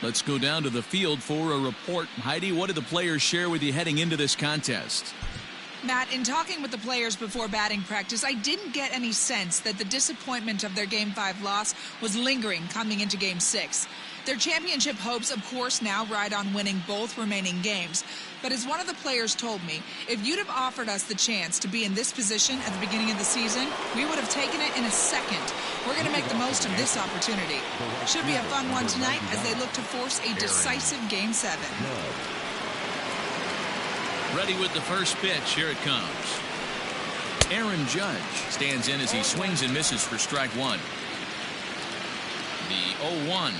Let's go down to the field for a report. Heidi, what did the players share with you heading into this contest? Matt, in talking with the players before batting practice, I didn't get any sense that the disappointment of their Game 5 loss was lingering coming into Game 6. Their championship hopes, of course, now ride on winning both remaining games. But as one of the players told me, if you'd have offered us the chance to be in this position at the beginning of the season, we would have taken it in a second. We're going to make the most of this opportunity. Should be a fun one tonight as they look to force a decisive Game 7. Ready with the first pitch. Here it comes. Aaron Judge stands in as he swings and misses for strike one. The 0-1.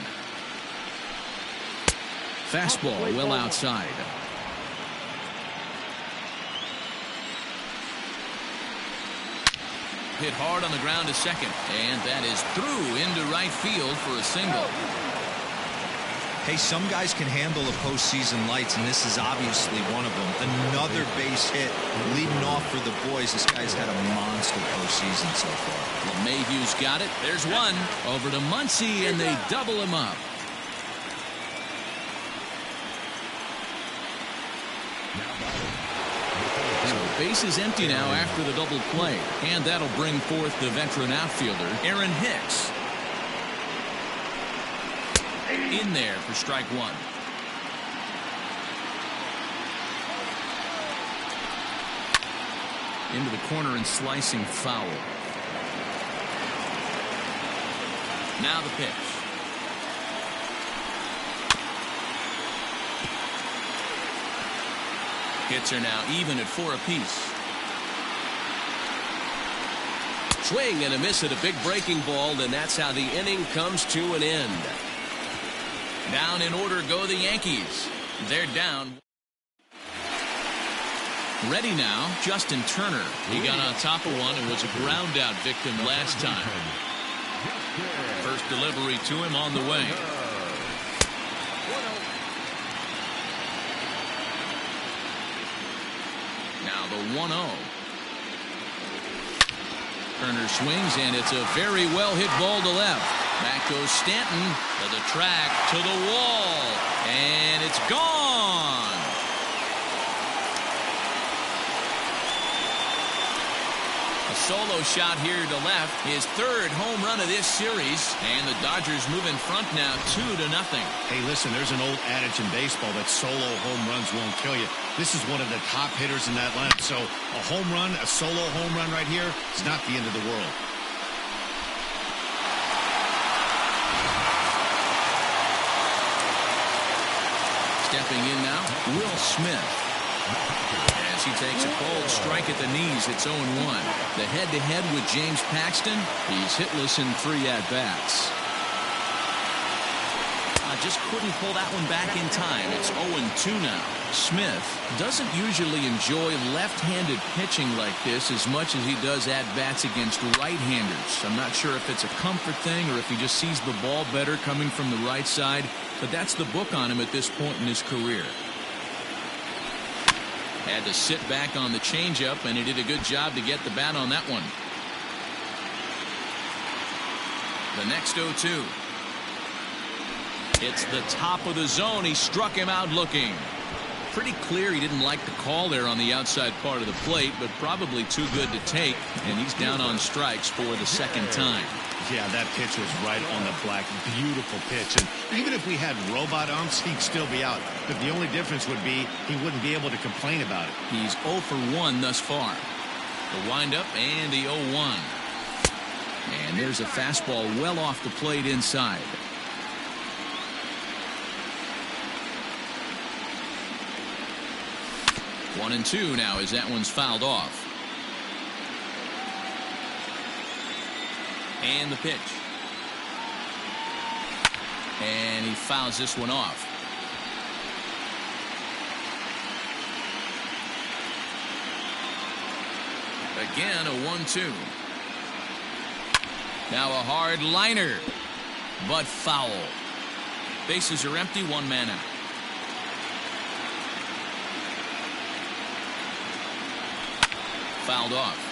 Fastball well outside. Hit hard on the ground to second, and that is through into right field for a single. Hey, some guys can handle the postseason lights, and this is obviously one of them. Another base hit leading off for the boys. This guy's had a monster postseason so far. LeMahieu's got it. There's one. Over to Muncy, and they double him up. So base is empty now after the double play, and that'll bring forth the veteran outfielder, Aaron Hicks. In there for strike one. Into the corner and slicing foul. Now the pitch. Hits are now even at 4 apiece. Swing and a miss at a big breaking ball, and that's how the inning comes to an end. Down in order go the Yankees. They're down. Ready now, Justin Turner. He got on top of one and was a ground out victim last time. First delivery to him on the way. Now the 1-0. Turner swings, and it's a very well hit ball to left. Back goes Stanton to the track, to the wall, and it's gone. A solo shot here to left, his third home run of this series, and the Dodgers move in front now 2-0. Hey, listen, there's an old adage in baseball that solo home runs won't kill you. This is one of the top hitters in that lineup, so a home run, a solo home run right here is not the end of the world. Stepping in now, Will Smith. As he takes a cold strike at the knees, it's 0-1. The head-to-head with James Paxton, he's hitless in 3 at-bats. Just couldn't pull that one back in time. It's 0-2 now. Smith doesn't usually enjoy left-handed pitching like this as much as he does at-bats against right-handers. I'm not sure if it's a comfort thing or if he just sees the ball better coming from the right side, but that's the book on him at this point in his career. Had to sit back on the changeup, and he did a good job to get the bat on that one. The next 0-2. It's the top of the zone. He struck him out looking. Pretty clear he didn't like the call there on the outside part of the plate, but probably too good to take, and he's down on strikes for the second time. Yeah, that pitch was right on the black. Beautiful pitch. And even if we had robot umps, he'd still be out. But the only difference would be he wouldn't be able to complain about it. He's 0 for 1 thus far. The windup and the 0-1. And there's a fastball well off the plate inside. One and 2 now as that one's fouled off. And the pitch. And he fouls this one off. Again, a 1-2. Now a hard liner, but foul. Bases are empty, 1 man out. Fouled off.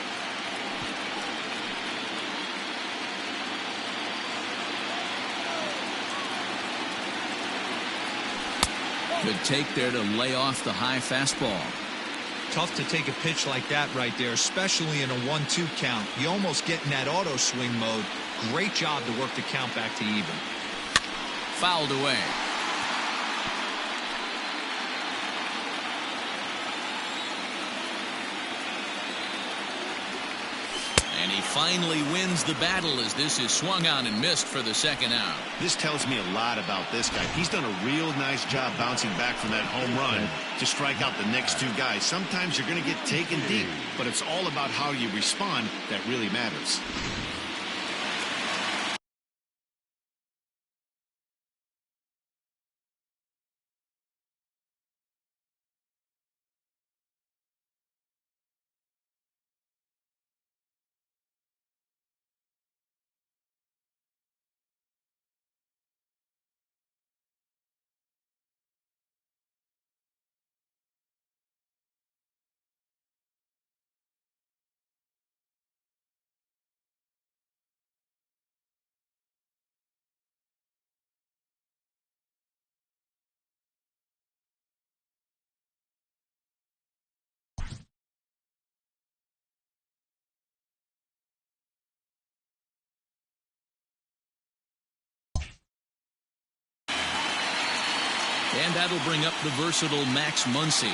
Good take there to lay off the high fastball. Tough to take a pitch like that right there, especially in a 1-2 count. You almost get in that auto swing mode. Great job to work the count back to even. Fouled away. And he finally wins the battle as this is swung on and missed for the second out. This tells me a lot about this guy. He's done a real nice job bouncing back from that home run to strike out the next two guys. Sometimes you're going to get taken deep, but it's all about how you respond that really matters. And that'll bring up the versatile Max Muncy.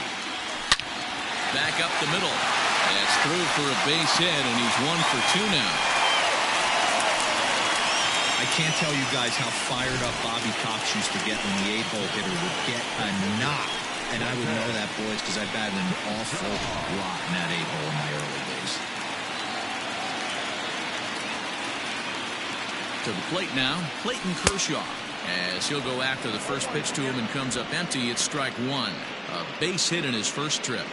Back up the middle. That's through for a base hit, and he's 1 for 2 now. I can't tell you guys how fired up Bobby Cox used to get when the 8-hole hitter would get a knock. And I would know that, boys, because I batted an awful lot in that 8-hole in my early days. To the plate now, Clayton Kershaw. As he'll go after the first pitch to him and comes up empty, it's strike one. A base hit in his first trip.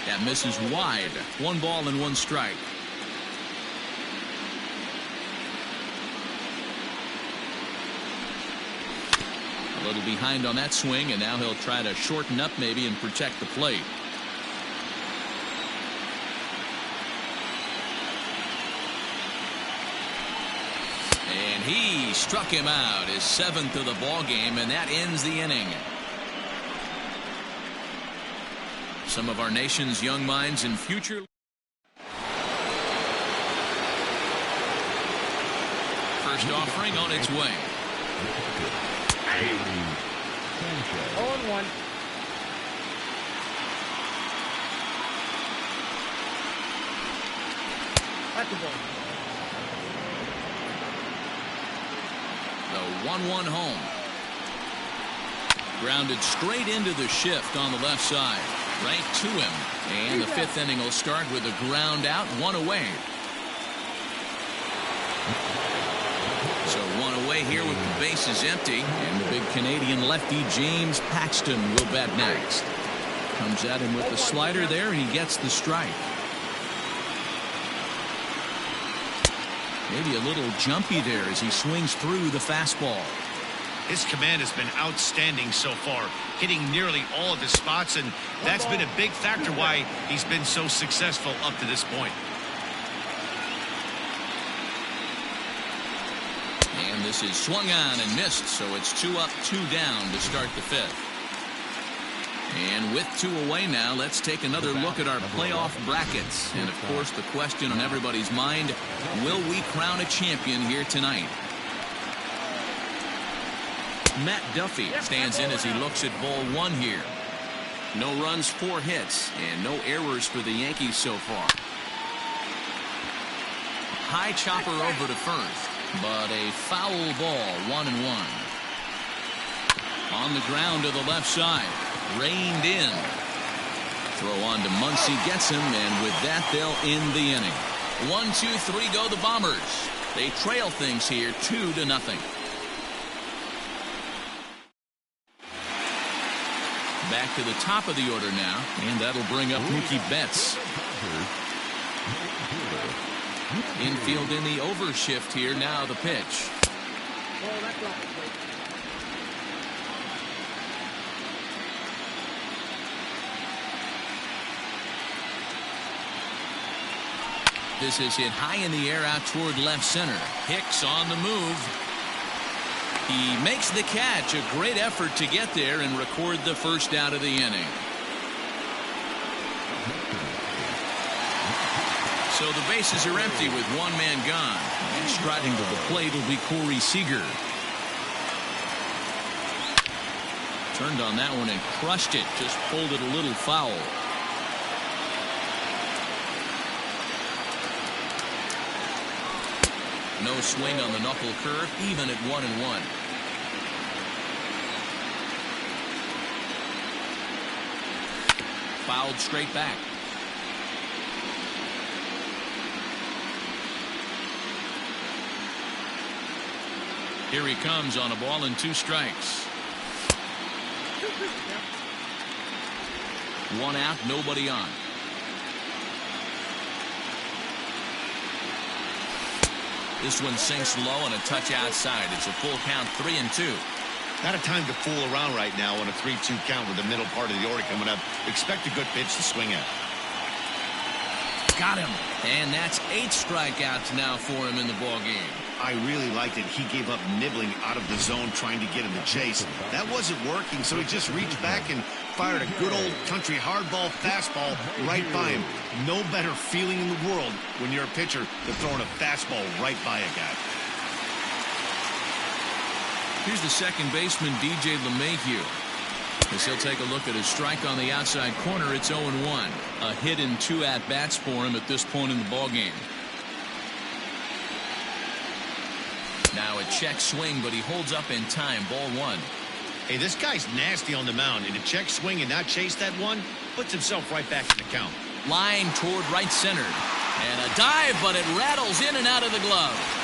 That misses wide. 1 ball and 1 strike. A little behind on that swing, and now he'll try to shorten up maybe and protect the plate. And he struck him out, his 7th of the ball game, and that ends the inning. Some of our nation's young minds and future. First offering on its way. 0-1. That's the ball. The 1-1 home. Grounded straight into the shift on the left side. Right to him. And the 5th inning will start with a ground out, 1 away. So 1 away here with the bases empty. And the big Canadian lefty James Paxton will bat next. Comes at him with the slider there, and he gets the strike. Maybe a little jumpy there as he swings through the fastball. His command has been outstanding so far, hitting nearly all of his spots, and that's been a big factor why he's been so successful up to this point. And this is swung on and missed, so it's 2 up, 2 down to start the 5th. And with 2 away now, let's take another look at our playoff brackets. And of course, the question on everybody's mind, will we crown a champion here tonight? Matt Duffy stands in as he looks at ball 1 here. No runs, 4 hits, and no errors for the Yankees so far. High chopper over to first, but a foul ball, 1-1. On the ground to the left side, reined in. Throw on to Muncy, gets him, and with that they'll end the inning. 1, 2, 3 go the Bombers. They trail things here 2-0. Back to the top of the order now, and that'll bring up Mookie Betts. Infield in the overshift here, now the pitch. This is hit high in the air out toward left center. Hicks on the move. He makes the catch. A great effort to get there and record the first out of the inning. So the bases are empty with one man gone. And striding to the plate will be Corey Seager. Turned on that one and crushed it. Just pulled it a little foul. No swing on the knuckle curve, even at 1-1. Fouled straight back. Here he comes on a ball and 2 strikes. 1 out, nobody on. This one sinks low and a touch outside. It's a full count, 3-2. Not a time to fool around right now on a 3-2 count with the middle part of the order coming up. Expect a good pitch to swing at. Got him. And that's 8 strikeouts now for him in the ball game. I really liked it. He gave up nibbling out of the zone trying to get in the chase. That wasn't working, so he just reached back and fired a good old country hardball fastball right by him. No better feeling in the world when you're a pitcher than throwing a fastball right by a guy. Here's the second baseman, DJ LeMahieu. As he'll take a look at his strike on the outside corner, it's 0-1. A hit in 2 at-bats for him at this point in the ball game. Now a check swing, but he holds up in time. Ball 1. Hey, this guy's nasty on the mound, and to check swing and not chase that one puts himself right back in the count. Line toward right center. And a dive, but it rattles in and out of the glove.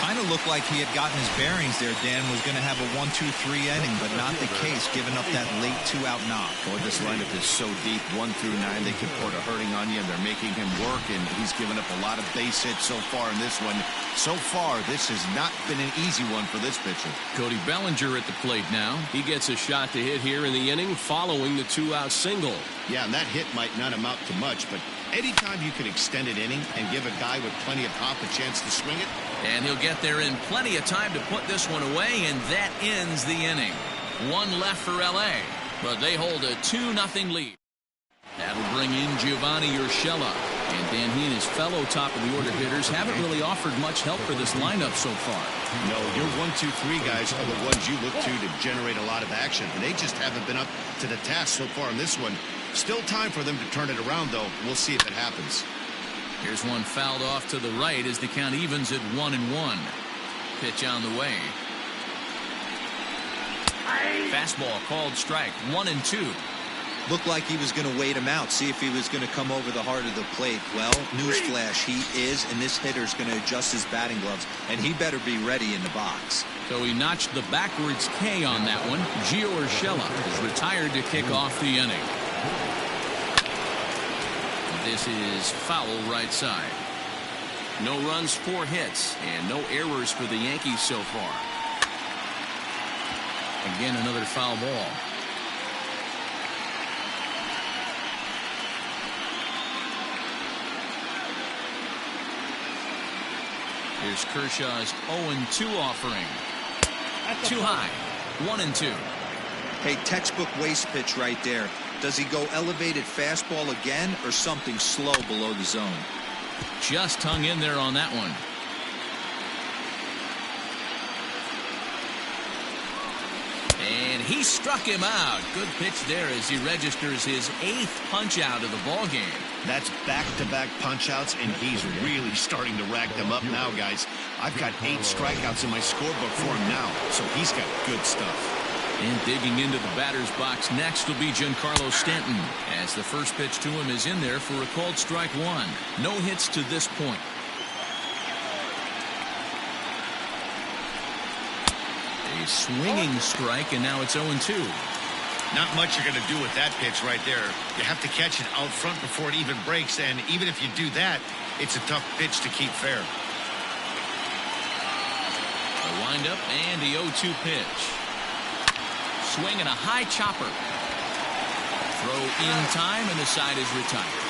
Kind of looked like he had gotten his bearings there. Dan was going to have a 1-2-3 inning, but not the case, giving up that late 2-out knock. Boy, this lineup is so deep, 1 through 9. They could put a hurting on you, and they're making him work, and he's given up a lot of base hits so far in this one. So far, this has not been an easy one for this pitcher. Cody Bellinger at the plate now. He gets a shot to hit here in the inning following the 2-out single. Yeah, and that hit might not amount to much, but anytime you can extend an inning and give a guy with plenty of pop a chance to swing it. And he'll get there in plenty of time to put this one away, and that ends the inning. 1 left for L.A., but they hold a 2-0 lead. That'll bring in Giovanni Urshela. And Dan, he and his fellow top-of-the-order hitters haven't really offered much help for this lineup so far. No, your 1-2-3 guys are the ones you look to generate a lot of action, and they just haven't been up to the task so far in this one. Still time for them to turn it around, though. We'll see if it happens. Here's one fouled off to the right as the count evens at 1-1. Pitch on the way. Fastball called strike. 1-2. Looked like he was going to wait him out, see if he was going to come over the heart of the plate. Well, newsflash, he is, and this hitter's going to adjust his batting gloves, and he better be ready in the box. So he notched the backwards K on that one. Gio Urshela is retired to kick off the inning. This is foul right side. No runs, 4 hits, and no errors for the Yankees so far. Again, another foul ball. Here's Kershaw's 0-2 offering. Too high. 1-2. Hey, textbook waste pitch right there. Does he go elevated fastball again or something slow below the zone? Just hung in there on that one. And he struck him out. Good pitch there as he registers his 8th punch out of the ball game. That's back-to-back punch-outs, and he's really starting to rack them up now, guys. I've got 8 strikeouts in my scorebook for him now, so he's got good stuff. And digging into the batter's box next will be Giancarlo Stanton, as the first pitch to him is in there for a called strike 1. No hits to this point. A swinging strike, and now it's 0-2. Not much you're going to do with that pitch right there. You have to catch it out front before it even breaks, and even if you do that, it's a tough pitch to keep fair. A windup and the 0-2 pitch. Swing and a high chopper. Throw in time, and the side is retired.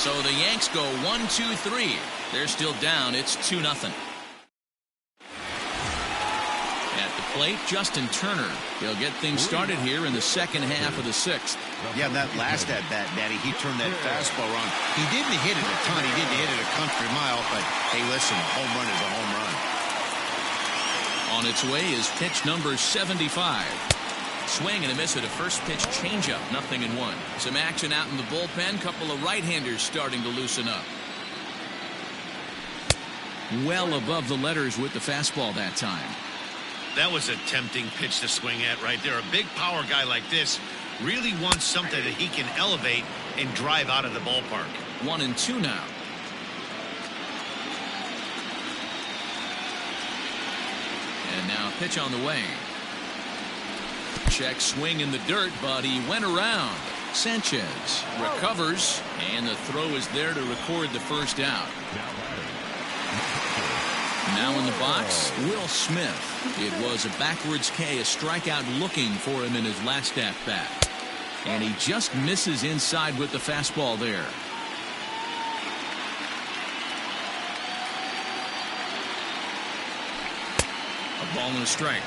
So the Yanks go 1-2-3. They're still down. It's 2-0. At the plate, Justin Turner. He'll get things started here in the second half of the sixth. Yeah, that last at bat, Daddy, he turned that fastball on. He didn't hit it a ton. He didn't hit it a country mile, but hey, listen, a home run is a home run. On its way is pitch number 75. Swing and a miss at a first pitch changeup, 0-1. Some action out in the bullpen. Couple of right-handers starting to loosen up. Well above the letters with the fastball that time. That was a tempting pitch to swing at right there. A big power guy like this really wants something that he can elevate and drive out of the ballpark. 1-2 now. And now a pitch on the way. Check swing in the dirt, but he went around. Sanchez recovers, and the throw is there to record the first out. Now in the box, Will Smith. It was a backwards K, a strikeout looking for him in his last at bat. And he just misses inside with the fastball there. A ball and a strike.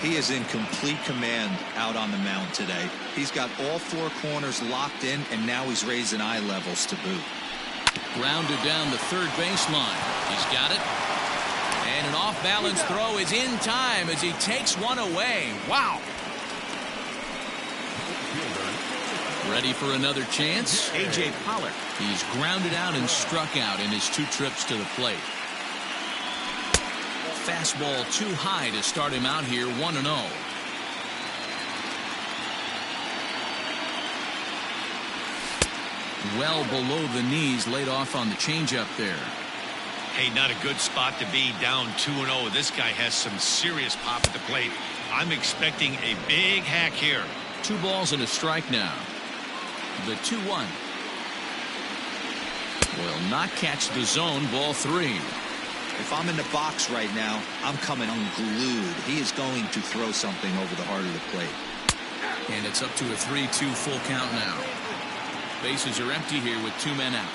He is in complete command out on the mound today. He's got all four corners locked in, and now he's raising eye levels to boot. Grounded down the third baseline. He's got it. And an off-balance throw is in time as he takes one away. Wow. Ready for another chance? A.J. Pollock. He's grounded out and struck out in his 2 trips to the plate. Fastball too high to start him out here, 1-0. Well below the knees, laid off on the changeup there. Hey, not a good spot to be, down 2-0. This guy has some serious pop at the plate. I'm expecting a big hack here. 2 balls and a strike now. The 2-1. Will not catch the zone, ball 3. If I'm in the box right now, I'm coming unglued. He is going to throw something over the heart of the plate. And it's up to a 3-2 full count now. Bases are empty here with 2 men out.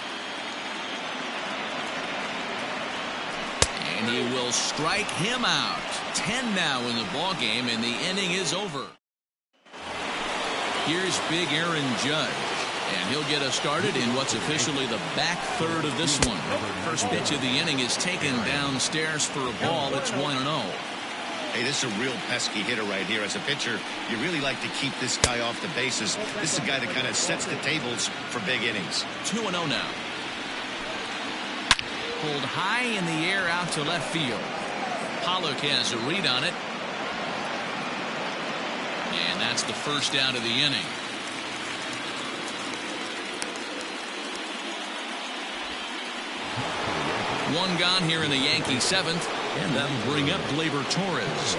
And he will strike him out. 10 now in the ball game, and the inning is over. Here's big Aaron Judge, and he'll get us started in what's officially the back third of this one. First pitch of the inning is taken downstairs for a ball. It's 1-0. Hey, this is a real pesky hitter right here. As a pitcher, you really like to keep this guy off the bases. This is a guy that kind of sets the tables for big innings. 2-0 now. Pulled high in the air out to left field. Pollock has a read on it. And that's the first out of the inning. One gone here in the Yankee 7th, and that'll bring up Gleyber Torres.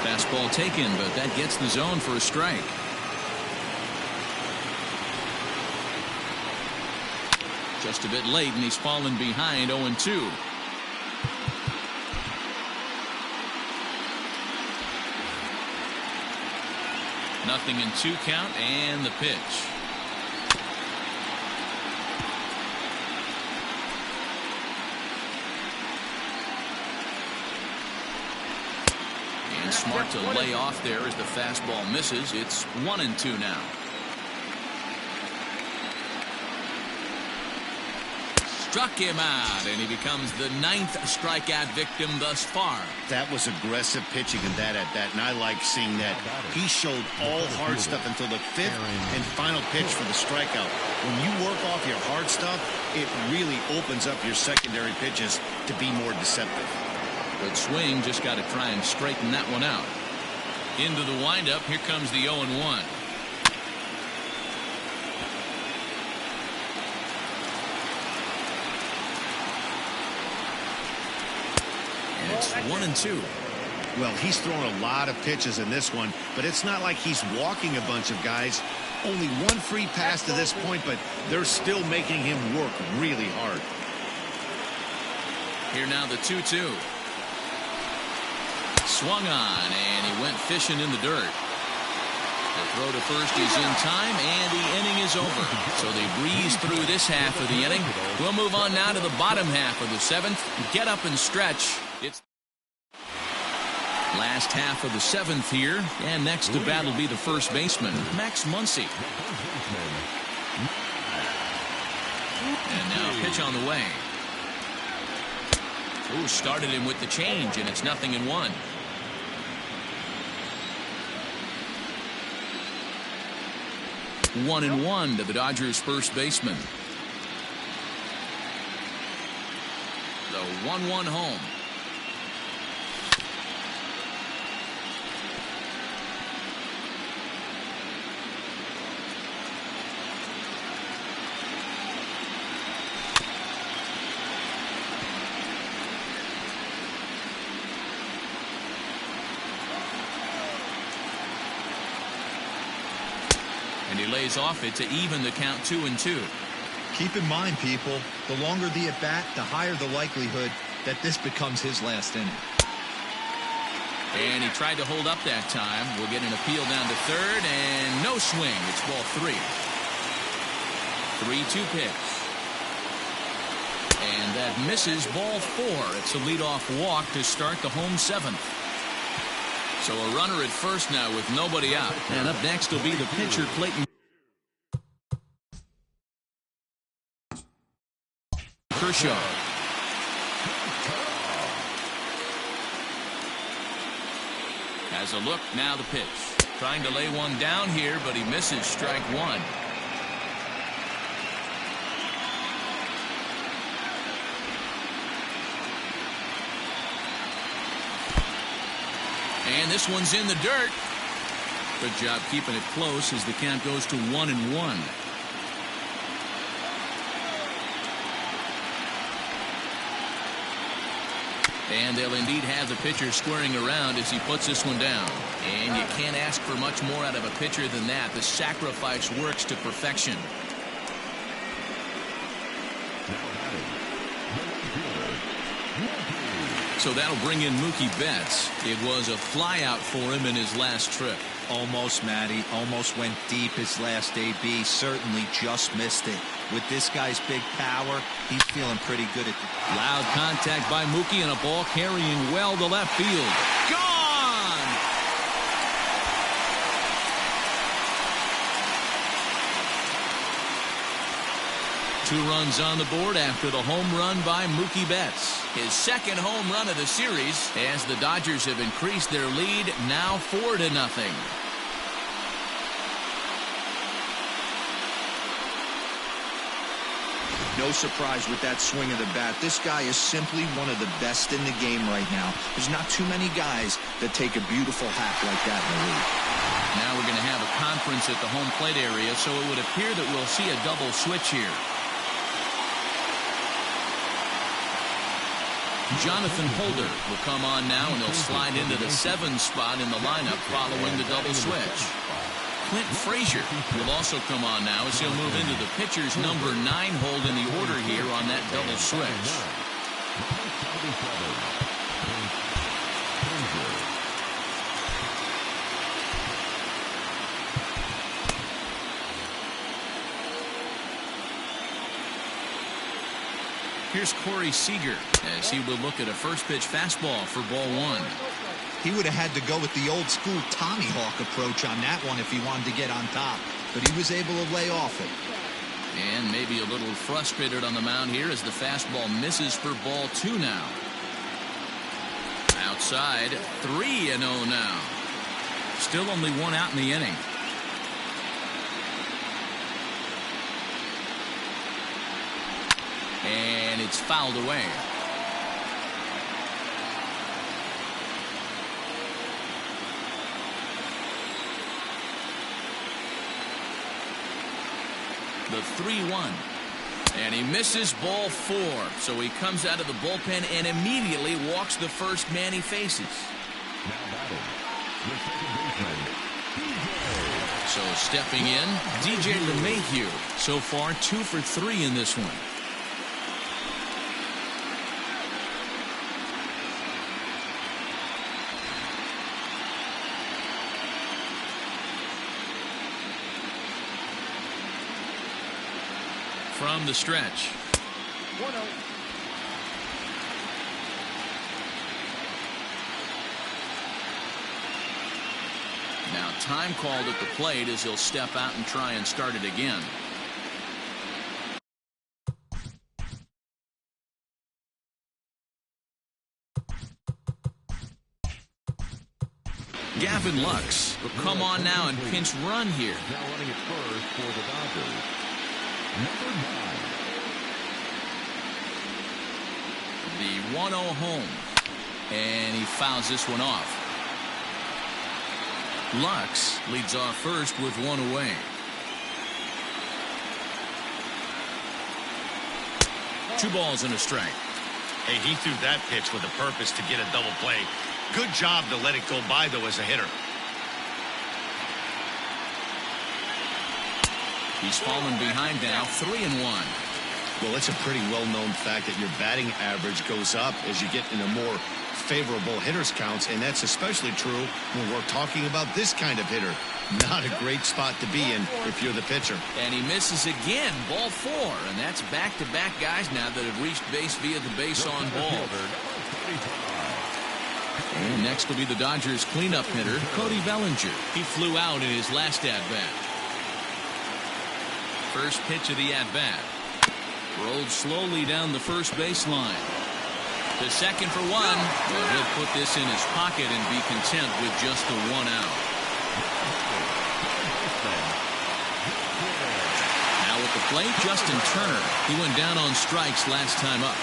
Fastball taken, but that gets the zone for a strike. Just a bit late, and he's fallen behind 0-2. Nothing in 2 count, and the pitch. And smart to lay off there as the fastball misses. It's 1-2 now. Struck him out, and he becomes the 9th strikeout victim thus far. That was aggressive pitching in that at bat, and I like seeing that. He showed all hard stuff until the 5th and final pitch for the strikeout. When you work off your hard stuff, it really opens up your secondary pitches to be more deceptive. Good swing, just got to try and straighten that one out. Into the windup, here comes the 0-1. It's 1-2. Well, he's thrown a lot of pitches in this one, but it's not like he's walking a bunch of guys. Only 1 free pass to this point, but they're still making him work really hard. Here now the 2-2. Swung on, and he went fishing in the dirt. The throw to first is in time, and the inning is over. So they breeze through this half of the inning. We'll move on now to the bottom half of the seventh. Get up and stretch. It's last half of the seventh here, and next to bat will be the first baseman, Max Muncy. And now a pitch on the way. Ooh, started him with the change, and it's 0-1. One and one to the Dodgers' first baseman. The 1-1 home. And he lays off it to even the count 2-2. Keep in mind, people, the longer the at-bat, the higher the likelihood that this becomes his last inning. And he tried to hold up that time. We'll get an appeal down to third, and no swing. It's ball 3. 3-2 pitch. And that misses ball 4. It's a leadoff walk to start the home seventh. So a runner at first now with nobody out. And up next will be the pitcher, Clayton Kershaw. Has a look, now the pitch. Trying to lay one down here, but he misses strike one. And this one's in the dirt. Good job keeping it close as the count goes to 1-1. And they'll indeed have the pitcher squaring around as he puts this one down. And you can't ask for much more out of a pitcher than that. The sacrifice works to perfection. So that'll bring in Mookie Betts. It was a flyout for him in his last trip. Almost, Matty. Almost went deep his last AB. Certainly just missed it. With this guy's big power, he's feeling pretty good at the... Loud contact by Mookie and a ball carrying well to left field. Gone! Two runs on the board after the home run by Mookie Betts. His second home run of the series as the Dodgers have increased their lead now 4-0. No surprise with that swing of the bat. This guy is simply one of the best in the game right now. There's not too many guys that take a beautiful hack like that in the league. Now we're going to have a conference at the home plate area, so it would appear that we'll see a double switch here. Jonathan Holder will come on now, and he'll slide into the 7 spot in the lineup following the double switch. Clint Frazier will also come on now as he'll move into the pitcher's number 9 hold in the order here on that double switch. Here's Corey Seager as he will look at a first pitch fastball for ball 1. He would have had to go with the old school Tommy Hawk approach on that one if he wanted to get on top, but he was able to lay off it. And maybe a little frustrated on the mound here as the fastball misses for ball 2 now. Outside, 3-0 now. Still only one out in the inning. And it's fouled away. The 3-1. And he misses ball 4. So he comes out of the bullpen and immediately walks the first man he faces. So stepping in, DJ LeMahieu. So far 2 for 3 in this one. from the stretch. Now time called at the plate as he'll step out and try and start it again. Gavin Lux will come on now and pinch run here. Now running at first for the Dodgers, number 9. The 1-0 home. And he fouls this one off. Lux leads off first with one away. Two balls and a strike. Hey, he threw that pitch with a purpose to get a double play. Good job to let it go by, though, as a hitter. He's fallen behind now, 3-1. Well, it's a pretty well-known fact that your batting average goes up as you get into more favorable hitters counts, and that's especially true when we're talking about this kind of hitter. Not a great spot to be in if you're the pitcher. And he misses again, ball 4, and that's back-to-back guys now that have reached base via the base on ball. And next will be the Dodgers cleanup hitter, Cody Bellinger. He flew out in his last at-bat. First pitch of the at-bat. Rolled slowly down the first baseline. To second for one. Well, he'll put this in his pocket and be content with just the 1 out. Now at the plate, Justin Turner. He went down on strikes last time up.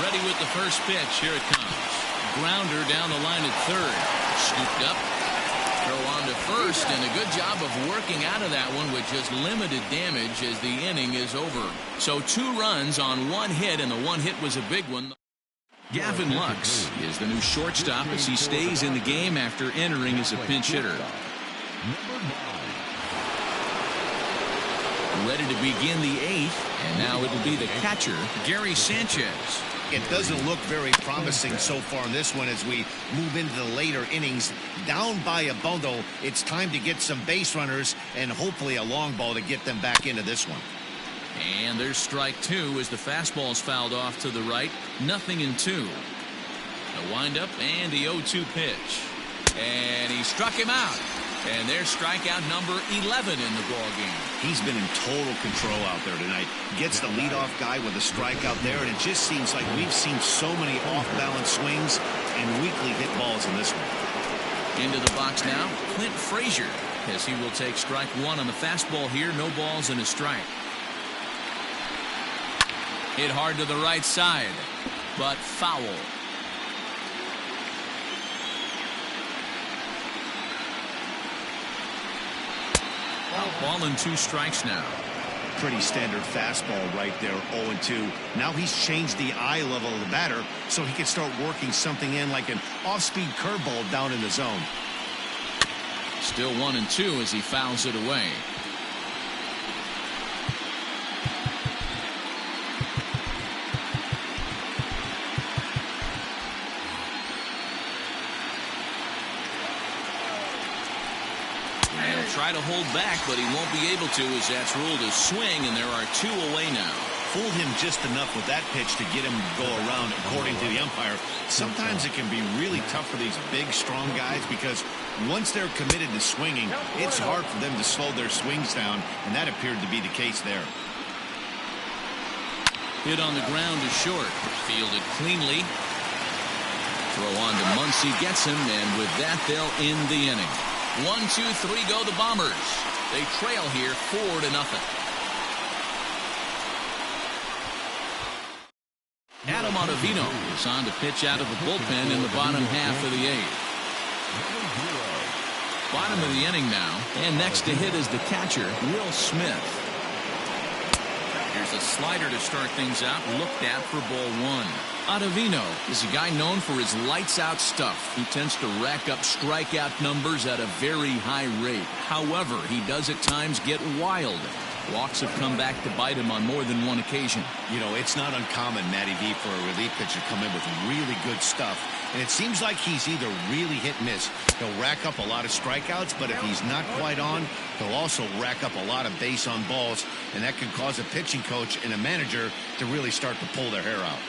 Ready with the first pitch. Here it comes. Grounder down the line at third. Scooped up. Throw on to first, and a good job of working out of that one with just limited damage as the inning is over. So 2 runs on 1 hit, and the 1 hit was a big one. Gavin Lux is the new shortstop as he stays in the game after entering as a pinch hitter. Ready to begin the 8th, and now it'll be the catcher, Gary Sanchez. It doesn't look very promising so far in this one as we move into the later innings. Down by a bundle, it's time to get some base runners and hopefully a long ball to get them back into this one. And there's strike 2 as the fastball's fouled off to the right. 0-2. The windup and the 0-2 pitch. And he struck him out. And there's strikeout number 11 in the ball game. He's been in total control out there tonight. Gets the leadoff guy with a strikeout there, and it just seems like we've seen so many off-balance swings and weakly hit balls in this one. Into the box now, Clint Frazier, as he will take strike 1 on the fastball here. No balls and a strike. Hit hard to the right side, but foul. Ball and 2 strikes now. Pretty standard fastball right there, 0-2. Now he's changed the eye level of the batter so he can start working something in like an off-speed curveball down in the zone. Still 1-2 as he fouls it away. Try to hold back, but he won't be able to as that's ruled a swing, and there are 2 away now. Fooled him just enough with that pitch to get him to go around, according to the umpire. Sometimes it can be really tough for these big, strong guys because once they're committed to swinging, it's hard for them to slow their swings down, and that appeared to be the case there. Hit on the ground to short. Fielded cleanly. Throw on to Muncy, gets him, and with that, they'll end the inning. 1, 2, 3 go the Bombers. They trail here 4-0. Adam Ottavino is on to pitch out of the bullpen in the bottom half of the 8th. Bottom of the inning now, and next to hit is the catcher, Will Smith. Here's a slider to start things out, looked at for ball 1. Ottavino is a guy known for his lights-out stuff. He tends to rack up strikeout numbers at a very high rate. However, he does at times get wild. Walks have come back to bite him on more than one occasion. You know, it's not uncommon, Matty V, for a relief pitcher to come in with really good stuff. And it seems like he's either really hit and miss. He'll rack up a lot of strikeouts, but if he's not quite on, he'll also rack up a lot of base on balls. And that can cause a pitching coach and a manager to really start to pull their hair out.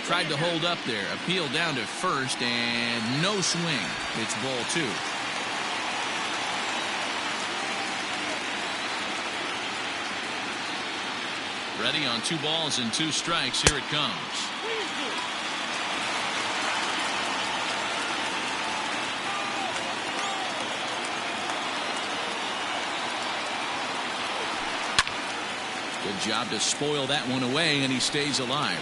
Tried to hold up there. Appeal down to first, and no swing. It's ball 2. Ready on 2 balls and 2 strikes. Here it comes. Good job to spoil that one away, and he stays alive.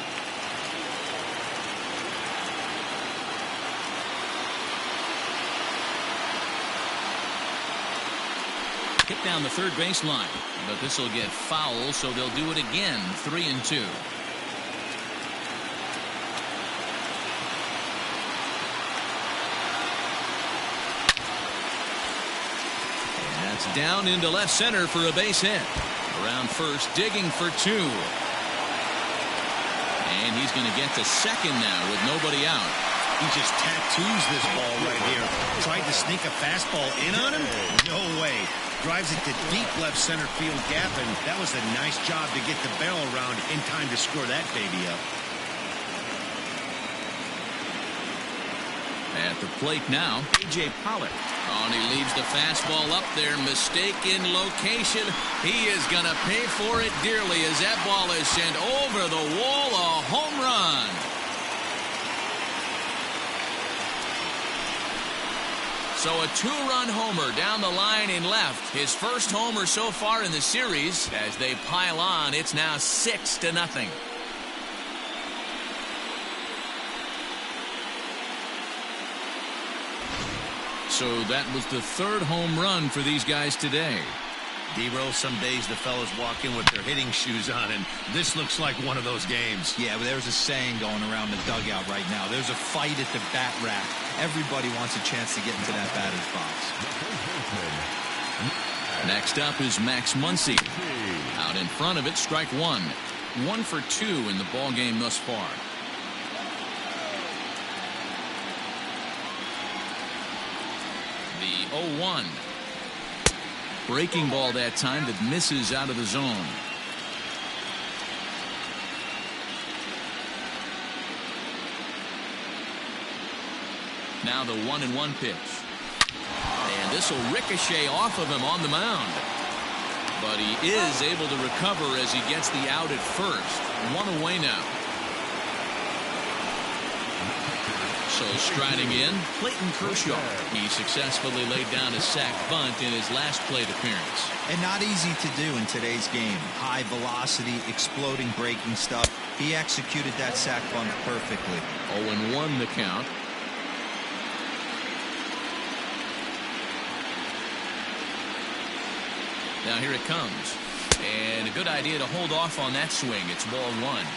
Hit down the third baseline, but this will get foul, so they'll do it again. 3-2. And that's down into left center for a base hit. Around first, digging for 2. And he's going to get to second now with nobody out. He just tattoos this ball right here. Tried to sneak a fastball in on him? No way. Drives it to deep left center field gap, and that was a nice job to get the barrel around in time to score that baby up. At the plate now, A.J. Pollock. Oh, and he leaves the fastball up there. Mistaken location. He is going to pay for it dearly as that ball is sent over the wall. A home run. So a 2-run homer down the line in left. His first homer so far in the series. As they pile on, it's now 6-0. So that was the 3rd home run for these guys today. D-Roll, some days the fellas walk in with their hitting shoes on, and this looks like one of those games. Yeah, but there's a saying going around the dugout right now. There's a fight at the bat rack. Everybody wants a chance to get into that batter's box. Next up is Max Muncy. Out in front of it, strike 1. 1 for 2 in the ball game thus far. The 0-1. Breaking ball that time that misses out of the zone. Now the 1-1 pitch. And this will ricochet off of him on the mound. But he is able to recover as he gets the out at first. 1 away now. So striding in, Clayton Kershaw. He successfully laid down a sac bunt in his last plate appearance. And not easy to do in today's game. High velocity, exploding breaking stuff. He executed that sac bunt perfectly. 0-1 the count. Now here it comes. And a good idea to hold off on that swing. It's ball 1.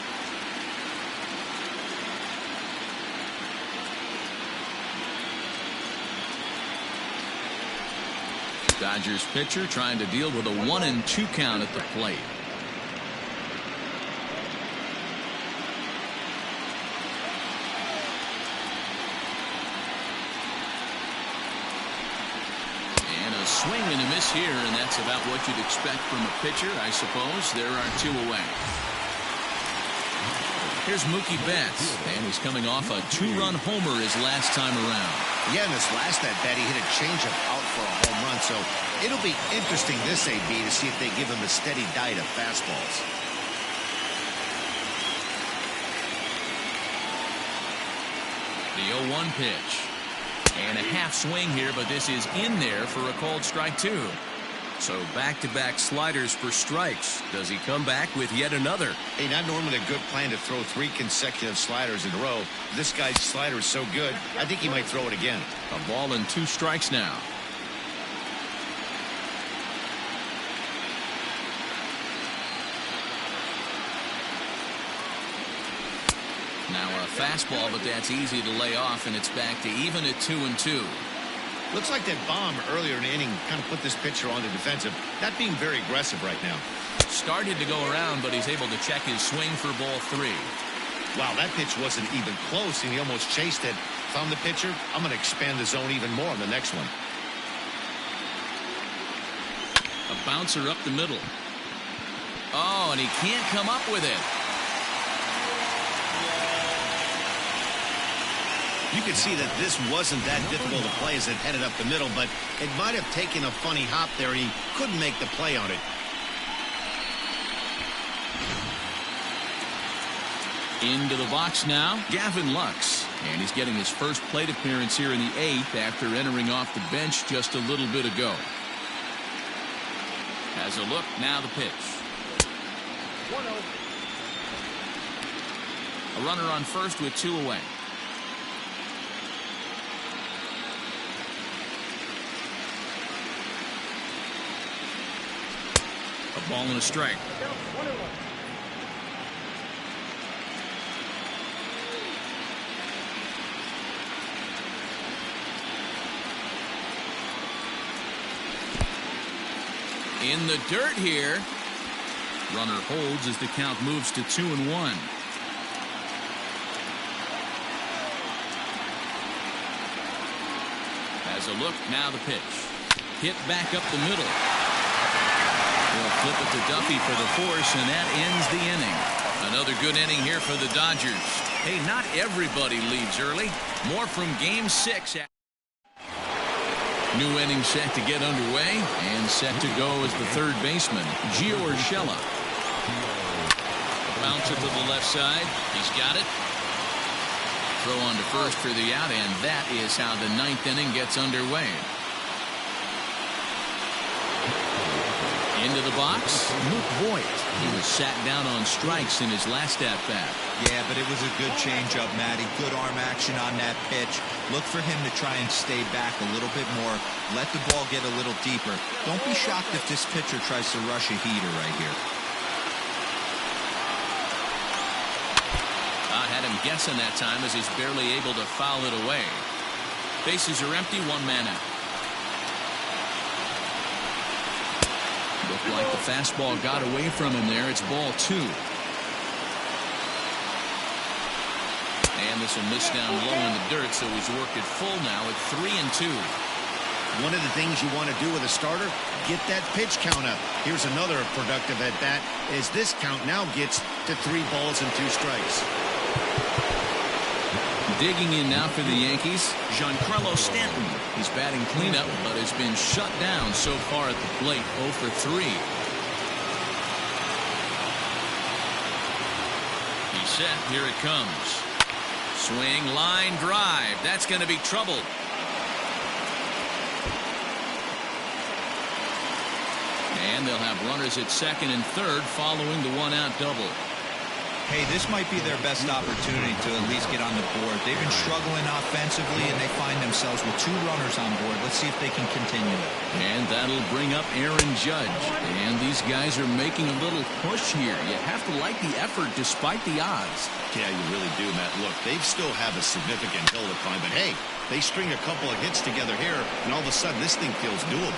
Dodgers pitcher trying to deal with a 1-2 count at the plate. And a swing and a miss here, and that's about what you'd expect from a pitcher, I suppose. There are 2 away. Here's Mookie Betts, and he's coming off a 2-run homer his last time around. Yeah, in this last at-bat, he hit a changeup out for a home run, so it'll be interesting this AB to see if they give him a steady diet of fastballs. The 0-1 pitch. And a half swing here, but this is in there for a called strike 2. So back-to-back sliders for strikes. Does he come back with yet another? Hey, not normally a good plan to throw 3 consecutive sliders in a row. This guy's slider is so good, I think he might throw it again. A ball and 2 strikes now. Now a fastball, but that's easy to lay off, and it's back to even at 2-2. Looks like that bomb earlier in the inning kind of put this pitcher on the defensive. Not being very aggressive right now. Started to go around, but he's able to check his swing for ball 3. Wow, that pitch wasn't even close, and he almost chased it. Found the pitcher. I'm going to expand the zone even more on the next one. A bouncer up the middle. Oh, and he can't come up with it. You could see that this wasn't that difficult to play as it headed up the middle, but it might have taken a funny hop there, and he couldn't make the play on it. Into the box now, Gavin Lux. And he's getting his first plate appearance here in the 8th after entering off the bench just a little bit ago. Has a look, now the pitch. 1-0. A runner on first with 2 away. A ball and a strike. In the dirt here. Runner holds as the count moves to 2-1. Has a look, now the pitch. Hit back up the middle. They'll flip it to Duffy for the force, and that ends the inning. Another good inning here for the Dodgers. Hey, not everybody leaves early. More from Game 6. New inning set to get underway, and set to go is the third baseman, Gio Urshela. Bouncer to the left side. He's got it. Throw on to first for the out, and that is how the 9th inning gets underway. Into the box, Luke Voigt. He was sat down on strikes in his last at-bat. Yeah, but it was a good changeup, Matty. Good arm action on that pitch. Look for him to try and stay back a little bit more. Let the ball get a little deeper. Don't be shocked if this pitcher tries to rush a heater right here. I had him guessing that time as he's barely able to foul it away. Bases are empty, 1 man out. Looked like the fastball got away from him there. It's ball 2. And this will miss down low in the dirt, so he's worked it full now at 3-2. One of the things you want to do with a starter, get that pitch count up. Here's another productive at bat as this count now gets to 3 balls and 2 strikes. Digging in now for the Yankees, Giancarlo Stanton. He's batting cleanup, but has been shut down so far at the plate, 0 for 3. He's set, here it comes. Swing, line, drive. That's going to be trouble. And they'll have runners at second and third following the 1-out double. Hey, this might be their best opportunity to at least get on the board. They've been struggling offensively, and they find themselves with 2 runners on board. Let's see if they can continue it. And that'll bring up Aaron Judge. And these guys are making a little push here. You have to like the effort despite the odds. Yeah, you really do, Matt. Look, they still have a significant hill to climb, but hey, they string a couple of hits together here, and all of a sudden this thing feels doable.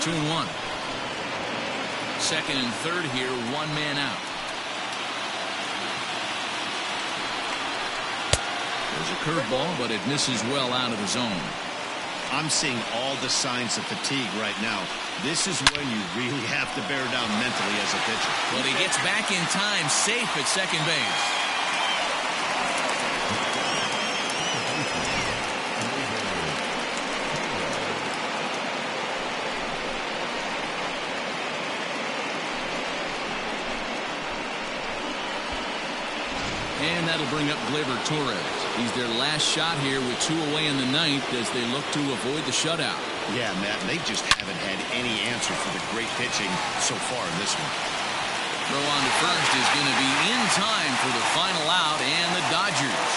Two and 1. Second and third here, 1 man out. There's a curveball, but it misses well out of the zone. I'm seeing all the signs of fatigue right now. This is when you really have to bear down mentally as a pitcher. Well, he gets back in time, safe at second base. And that'll bring up Gleyber Torres. He's their last shot here with 2 away in the 9th as they look to avoid the shutout. Yeah, Matt, they just haven't had any answer for the great pitching so far in this one. Throw on to first is going to be in time for the final out, and the Dodgers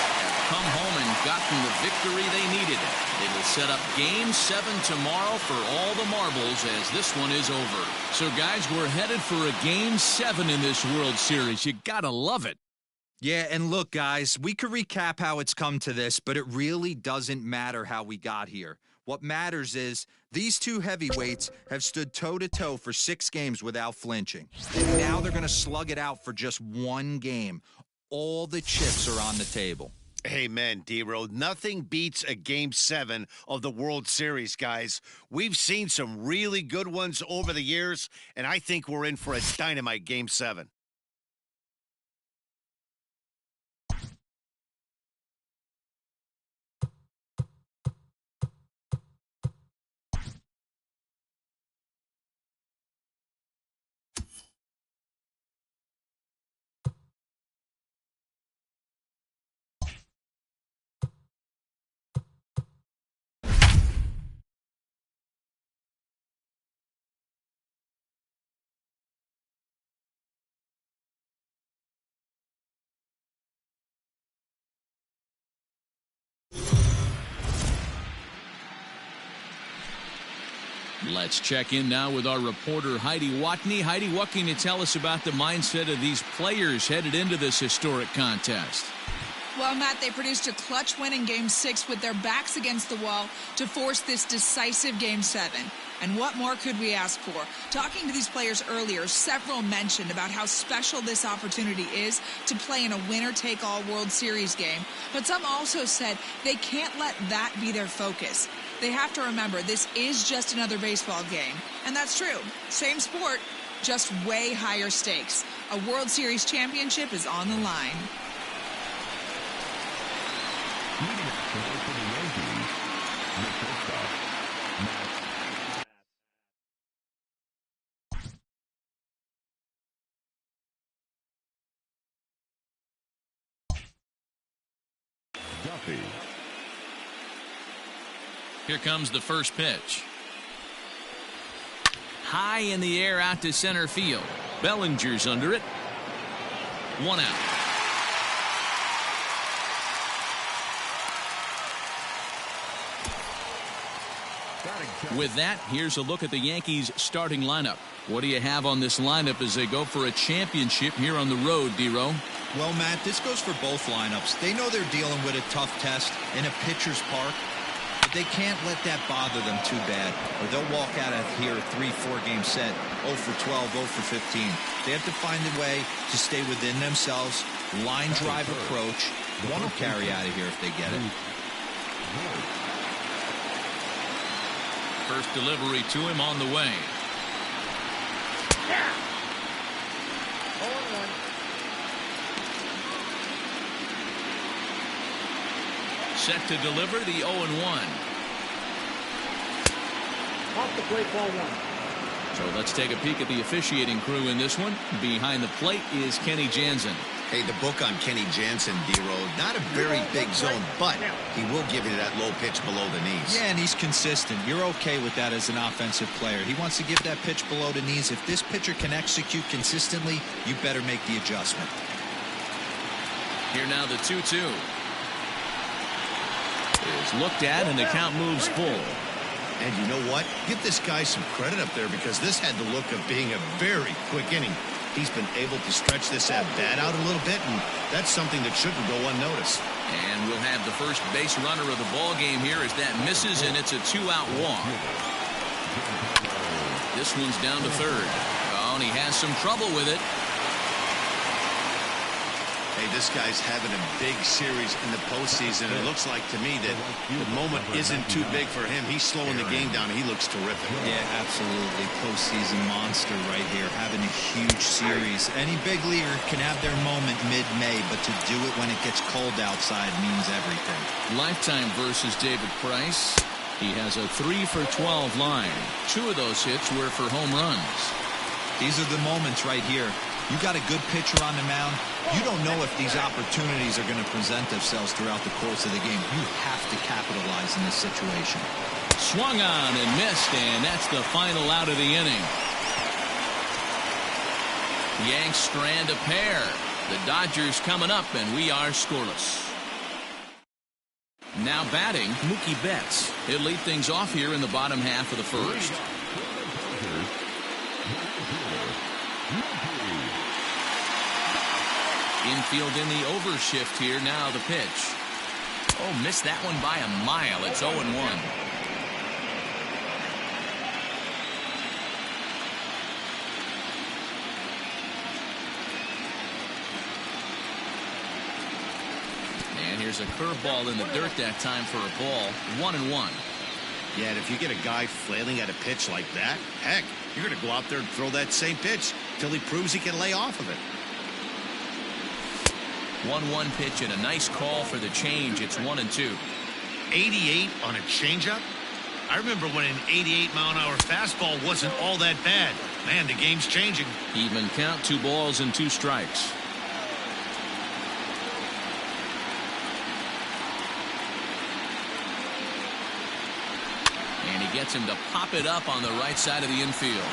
come home and gotten the victory they needed. It'll set up Game 7 tomorrow for all the marbles as this one is over. So, guys, we're headed for a Game 7 in this World Series. You gotta love it. Yeah, and look, guys, we could recap how it's come to this, but it really doesn't matter how we got here. What matters is these two heavyweights have stood toe-to-toe for 6 games without flinching. And now they're going to slug it out for just 1 game. All the chips are on the table. Amen, D-Road. Nothing beats a Game 7 of the World Series, guys. We've seen some really good ones over the years, and I think we're in for a dynamite Game 7. Let's check in now with our reporter Heidi Watney. Heidi, what can you tell us about the mindset of these players headed into this historic contest? Well, Matt, they produced a clutch win in Game 6 with their backs against the wall to force this decisive Game 7. And what more could we ask for? Talking to these players earlier, several mentioned about how special this opportunity is to play in a winner-take-all World Series game. But some also said they can't let that be their focus. They have to remember this is just another baseball game. And that's true. Same sport, just way higher stakes. A World Series championship is on the line. Here comes the first pitch. High in the air out to center field. Bellinger's under it. 1 out. With that, here's a look at the Yankees' starting lineup. What do you have on this lineup as they go for a championship here on the road, D-Row? Well, Matt, this goes for both lineups. They know they're dealing with a tough test in a pitcher's park, but they can't let that bother them too bad, or they'll walk out of here a 3-4 game set, 0 for 12, 0 for 15. They have to find a way to stay within themselves, line drive approach. One will carry out of here if they get it. First delivery to him on the way. Set to deliver the 0-1. Off the plate, ball 1. So let's take a peek at the officiating crew in this one. Behind the plate is Kenny Jansen. Hey, the book on Kenny Jansen, D-Road, not a very big zone, but he will give you that low pitch below the knees. Yeah, and he's consistent. You're okay with that as an offensive player. He wants to give that pitch below the knees. If this pitcher can execute consistently, you better make the adjustment. Here now the 2-2. Is looked at, and the count moves full. And you know what? Give this guy some credit up there because this had the look of being a very quick inning. He's been able to stretch this at-bat out a little bit, and that's something that shouldn't go unnoticed. And we'll have the first base runner of the ball game here as that misses, and it's a 2-out walk. This one's down to third. Oh, and he has some trouble with it. Hey, this guy's having a big series in the postseason. It looks like to me that the moment isn't too big for him. He's slowing the game down. He looks terrific. Yeah, absolutely. Postseason monster right here, having a huge series. Any big leaguer can have their moment mid-May, but to do it when it gets cold outside means everything. Lifetime versus David Price. He has a 3-for-12 line. 2 of those hits were for home runs. These are the moments right here. You got a good pitcher on the mound. You don't know if these opportunities are going to present themselves throughout the course of the game. You have to capitalize in this situation. Swung on and missed, and that's the final out of the inning. Yanks strand a pair. The Dodgers coming up, and we are scoreless. Now batting, Mookie Betts. He'll lead things off here in the bottom half of the first. Infield in the overshift here. Now the pitch. Oh, missed that one by a mile. It's 0-1. And here's a curveball in the dirt that time for a ball. 1-1. Yeah, and if you get a guy flailing at a pitch like that, heck, you're going to go out there and throw that same pitch till he proves he can lay off of it. 1-1 pitch and a nice call for the change. It's 1-2. 88 on a changeup? I remember when an 88-mile-an-hour fastball wasn't all that bad. Man, the game's changing. Even count, 2 balls and 2 strikes. And he gets him to pop it up on the right side of the infield.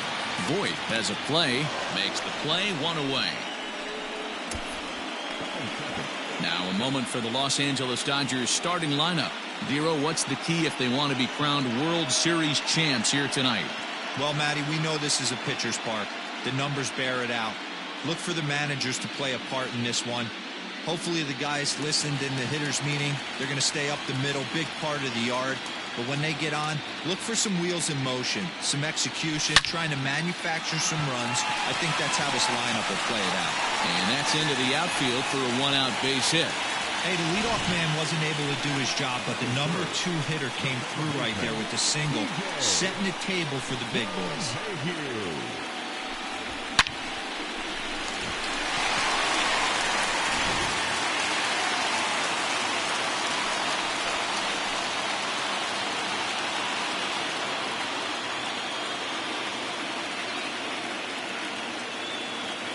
Voit has a play, makes the play, 1 away. Now a moment for the Los Angeles Dodgers starting lineup. Dero, what's the key if they want to be crowned World Series champs here tonight? Well, Matty, we know this is a pitcher's park. The numbers bear it out. Look for the managers to play a part in this one. Hopefully the guys listened in the hitters meeting. They're going to stay up the middle, big part of the yard. But when they get on, look for some wheels in motion, some execution, trying to manufacture some runs. I think that's how this lineup will play it out. And that's into the outfield for a 1-out base hit. Hey, the leadoff man wasn't able to do his job, but the number 2 hitter came through right there with the single, setting the table for the big boys.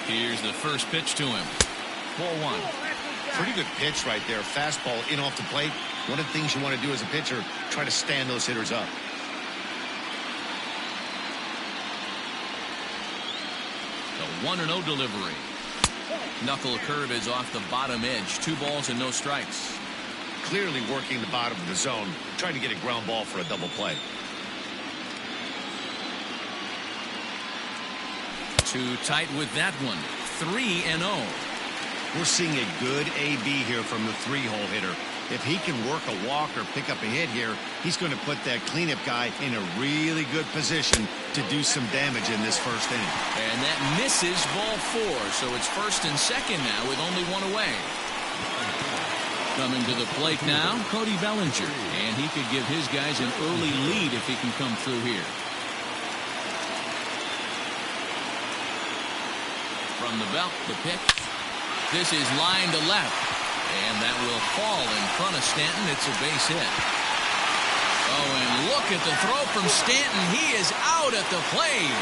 Here's the first pitch to him. 4-1. Pretty good pitch right there. Fastball in off the plate. One of the things you want to do as a pitcher, try to stand those hitters up. The 1-0 delivery. Knuckle curve is off the bottom edge. 2 balls and no strikes. Clearly working the bottom of the zone, trying to get a ground ball for a double play. Too tight with that one. 3-0. We're seeing a good AB here from the 3-hole hitter. If he can work a walk or pick up a hit here, he's going to put that cleanup guy in a really good position to do some damage in this first inning. And that misses ball 4, so it's first and second now with only 1 away. Coming to the plate now, Cody Bellinger. And he could give his guys an early lead if he can come through here. From the belt, the pitch. This is line to left. And that will fall in front of Stanton. It's a base hit. Oh, and look at the throw from Stanton. He is out at the plate.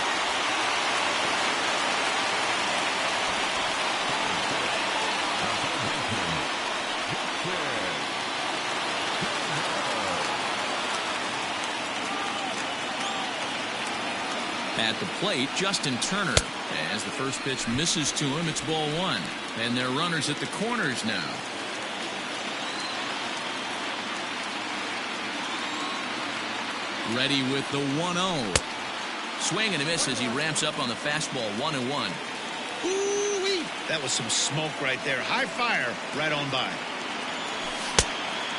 At the plate, Justin Turner. As the first pitch misses to him, it's ball 1. And they're runners at the corners now. Ready with the 1-0. Swing and a miss as he ramps up on the fastball. 1-1. Ooh-wee. That was some smoke right there. High fire right on by.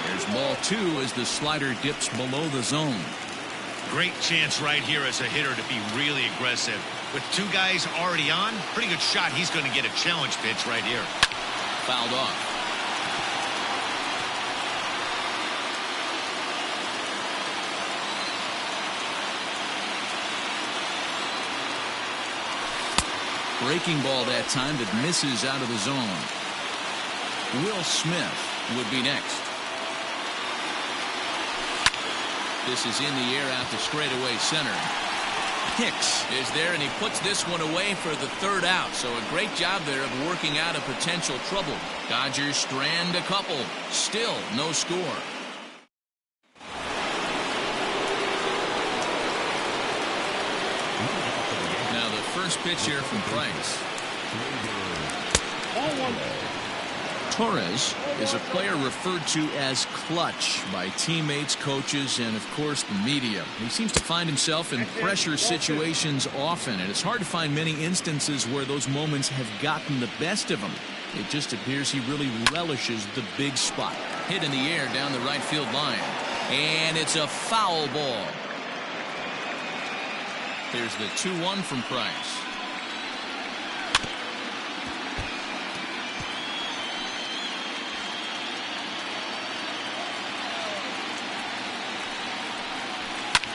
There's ball 2 as the slider dips below the zone. Great chance right here as a hitter to be really aggressive. With 2 guys already on, pretty good shot. He's going to get a challenge pitch right here. Fouled off. Breaking ball that time that misses out of the zone. Will Smith would be next. This is in the air out to straightaway center. Hicks is there, and he puts this one away for the 3rd out. So a great job there of working out a potential trouble. Dodgers strand a couple. Still no score. Now the first pitch here from Price. Torres is a player referred to as clutch by teammates, coaches, and, of course, the media. He seems to find himself in pressure situations often, and it's hard to find many instances where those moments have gotten the best of him. It just appears he really relishes the big spot. Hit in the air down the right field line. And it's a foul ball. There's the 2-1 from Price.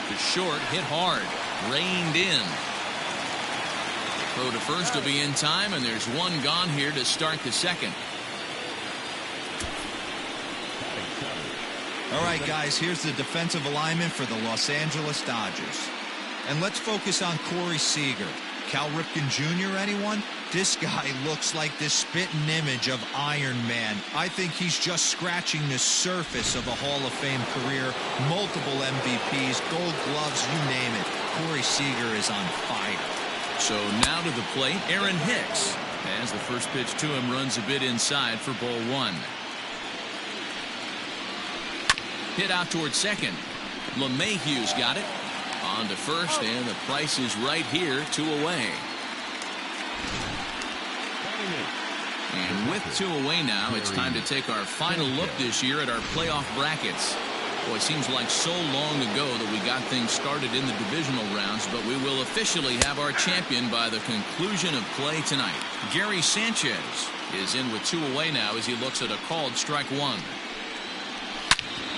The short hit hard. Reined in. Throw to first will be in time, and there's one gone here to start the second. All right, guys, here's the defensive alignment for the Los Angeles Dodgers. And let's focus on Corey Seager. Cal Ripken Jr., anyone? This guy looks like the spitting image of Iron Man. I think he's just scratching the surface of a Hall of Fame career. Multiple MVPs, Gold Gloves, you name it. Corey Seager is on fire. So now to the plate, Aaron Hicks. As the first pitch to him runs a bit inside for ball one. Hit out towards second. LeMahieu's got it. On to first, and the Price is right here, 2 away. And with 2 away now, it's time to take our final look this year at our playoff brackets. Boy, it seems like so long ago that we got things started in the divisional rounds, but we will officially have our champion by the conclusion of play tonight. Gary Sanchez is in with 2 away now as he looks at a called strike one.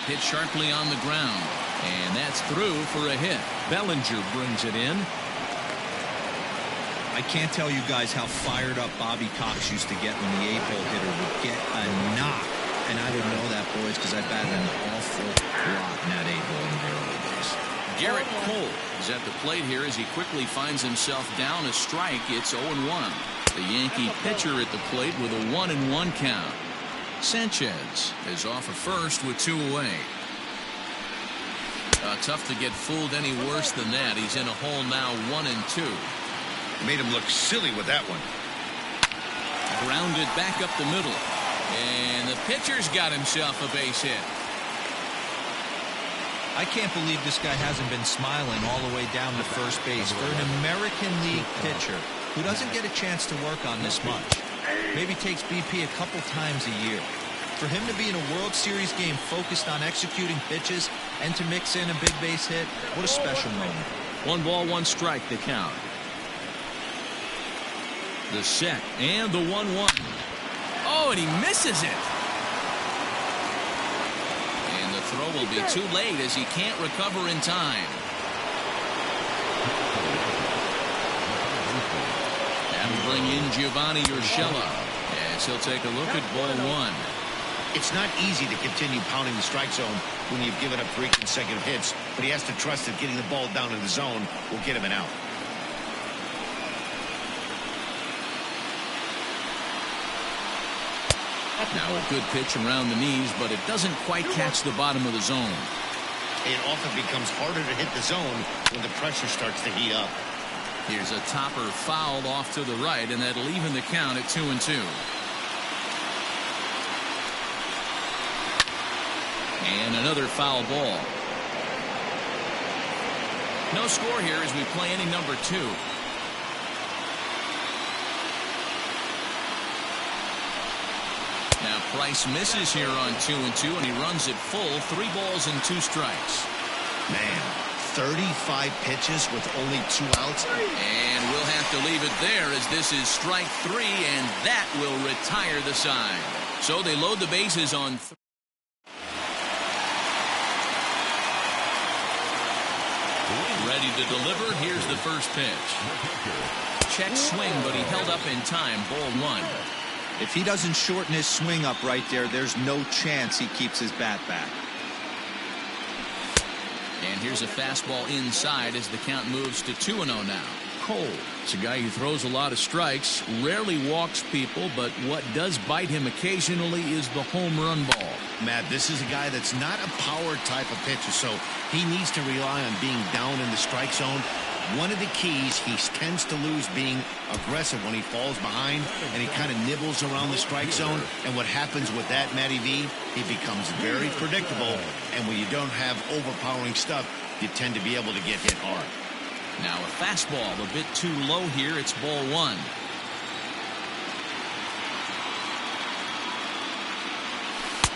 Hit sharply on the ground, and that's through for a hit. Bellinger brings it in. I can't tell you guys how fired up Bobby Cox used to get when the 8-hole hitter would get a knock. And I would know that, boys, because I batted an awful lot in that 8-hole in the early days. Garrett Cole is at the plate here as he quickly finds himself down a strike. It's 0-1. The Yankee pitcher at the plate with a 1-1 count. Sanchez is off of first with 2 away. Tough to get fooled any worse than that. He's in a hole now, 1-2. Made him look silly with that one. Grounded back up the middle. And the pitcher's got himself a base hit. I can't believe this guy hasn't been smiling all the way down to first base for an American League pitcher who doesn't get a chance to work on this much. Maybe takes BP a couple times a year. For him to be in a World Series game focused on executing pitches and to mix in a big base hit, what a special moment. 1 ball, 1 strike, the count. The set and the 1-1. Oh, and he misses it. And the throw will be too late as he can't recover in time. That'll bring in Giovanni Urshela as he'll take a look at ball one. It's not easy to continue pounding the strike zone when you've given up 3 consecutive hits, but he has to trust that getting the ball down in the zone will get him an out. Now a good pitch around the knees, but it doesn't quite catch the bottom of the zone. It often becomes harder to hit the zone when the pressure starts to heat up. Here's a topper fouled off to the right, and that'll even the count at 2-2. And another foul ball. No score here as we play inning number 2. Now Price misses here on 2-2, and he runs it full, 3 balls and 2 strikes. Man, 35 pitches with only 2 outs. And we'll have to leave it there as this is strike 3, and that will retire the side. So they load the bases on 3. Ready to deliver. Here's the first pitch. Check swing, but he held up in time. Ball 1. If he doesn't shorten his swing up right there, there's no chance he keeps his bat back. And here's a fastball inside as the count moves to 2-0 now. Cole, it's a guy who throws a lot of strikes, rarely walks people, but what does bite him occasionally is the home run ball. Matt, this is a guy that's not a power type of pitcher, so he needs to rely on being down in the strike zone. One of the keys, he tends to lose being aggressive when he falls behind, and he kind of nibbles around the strike zone. And what happens with that, Matty V, he becomes very predictable, and when you don't have overpowering stuff, you tend to be able to get hit hard. Now a fastball a bit too low here. It's ball 1.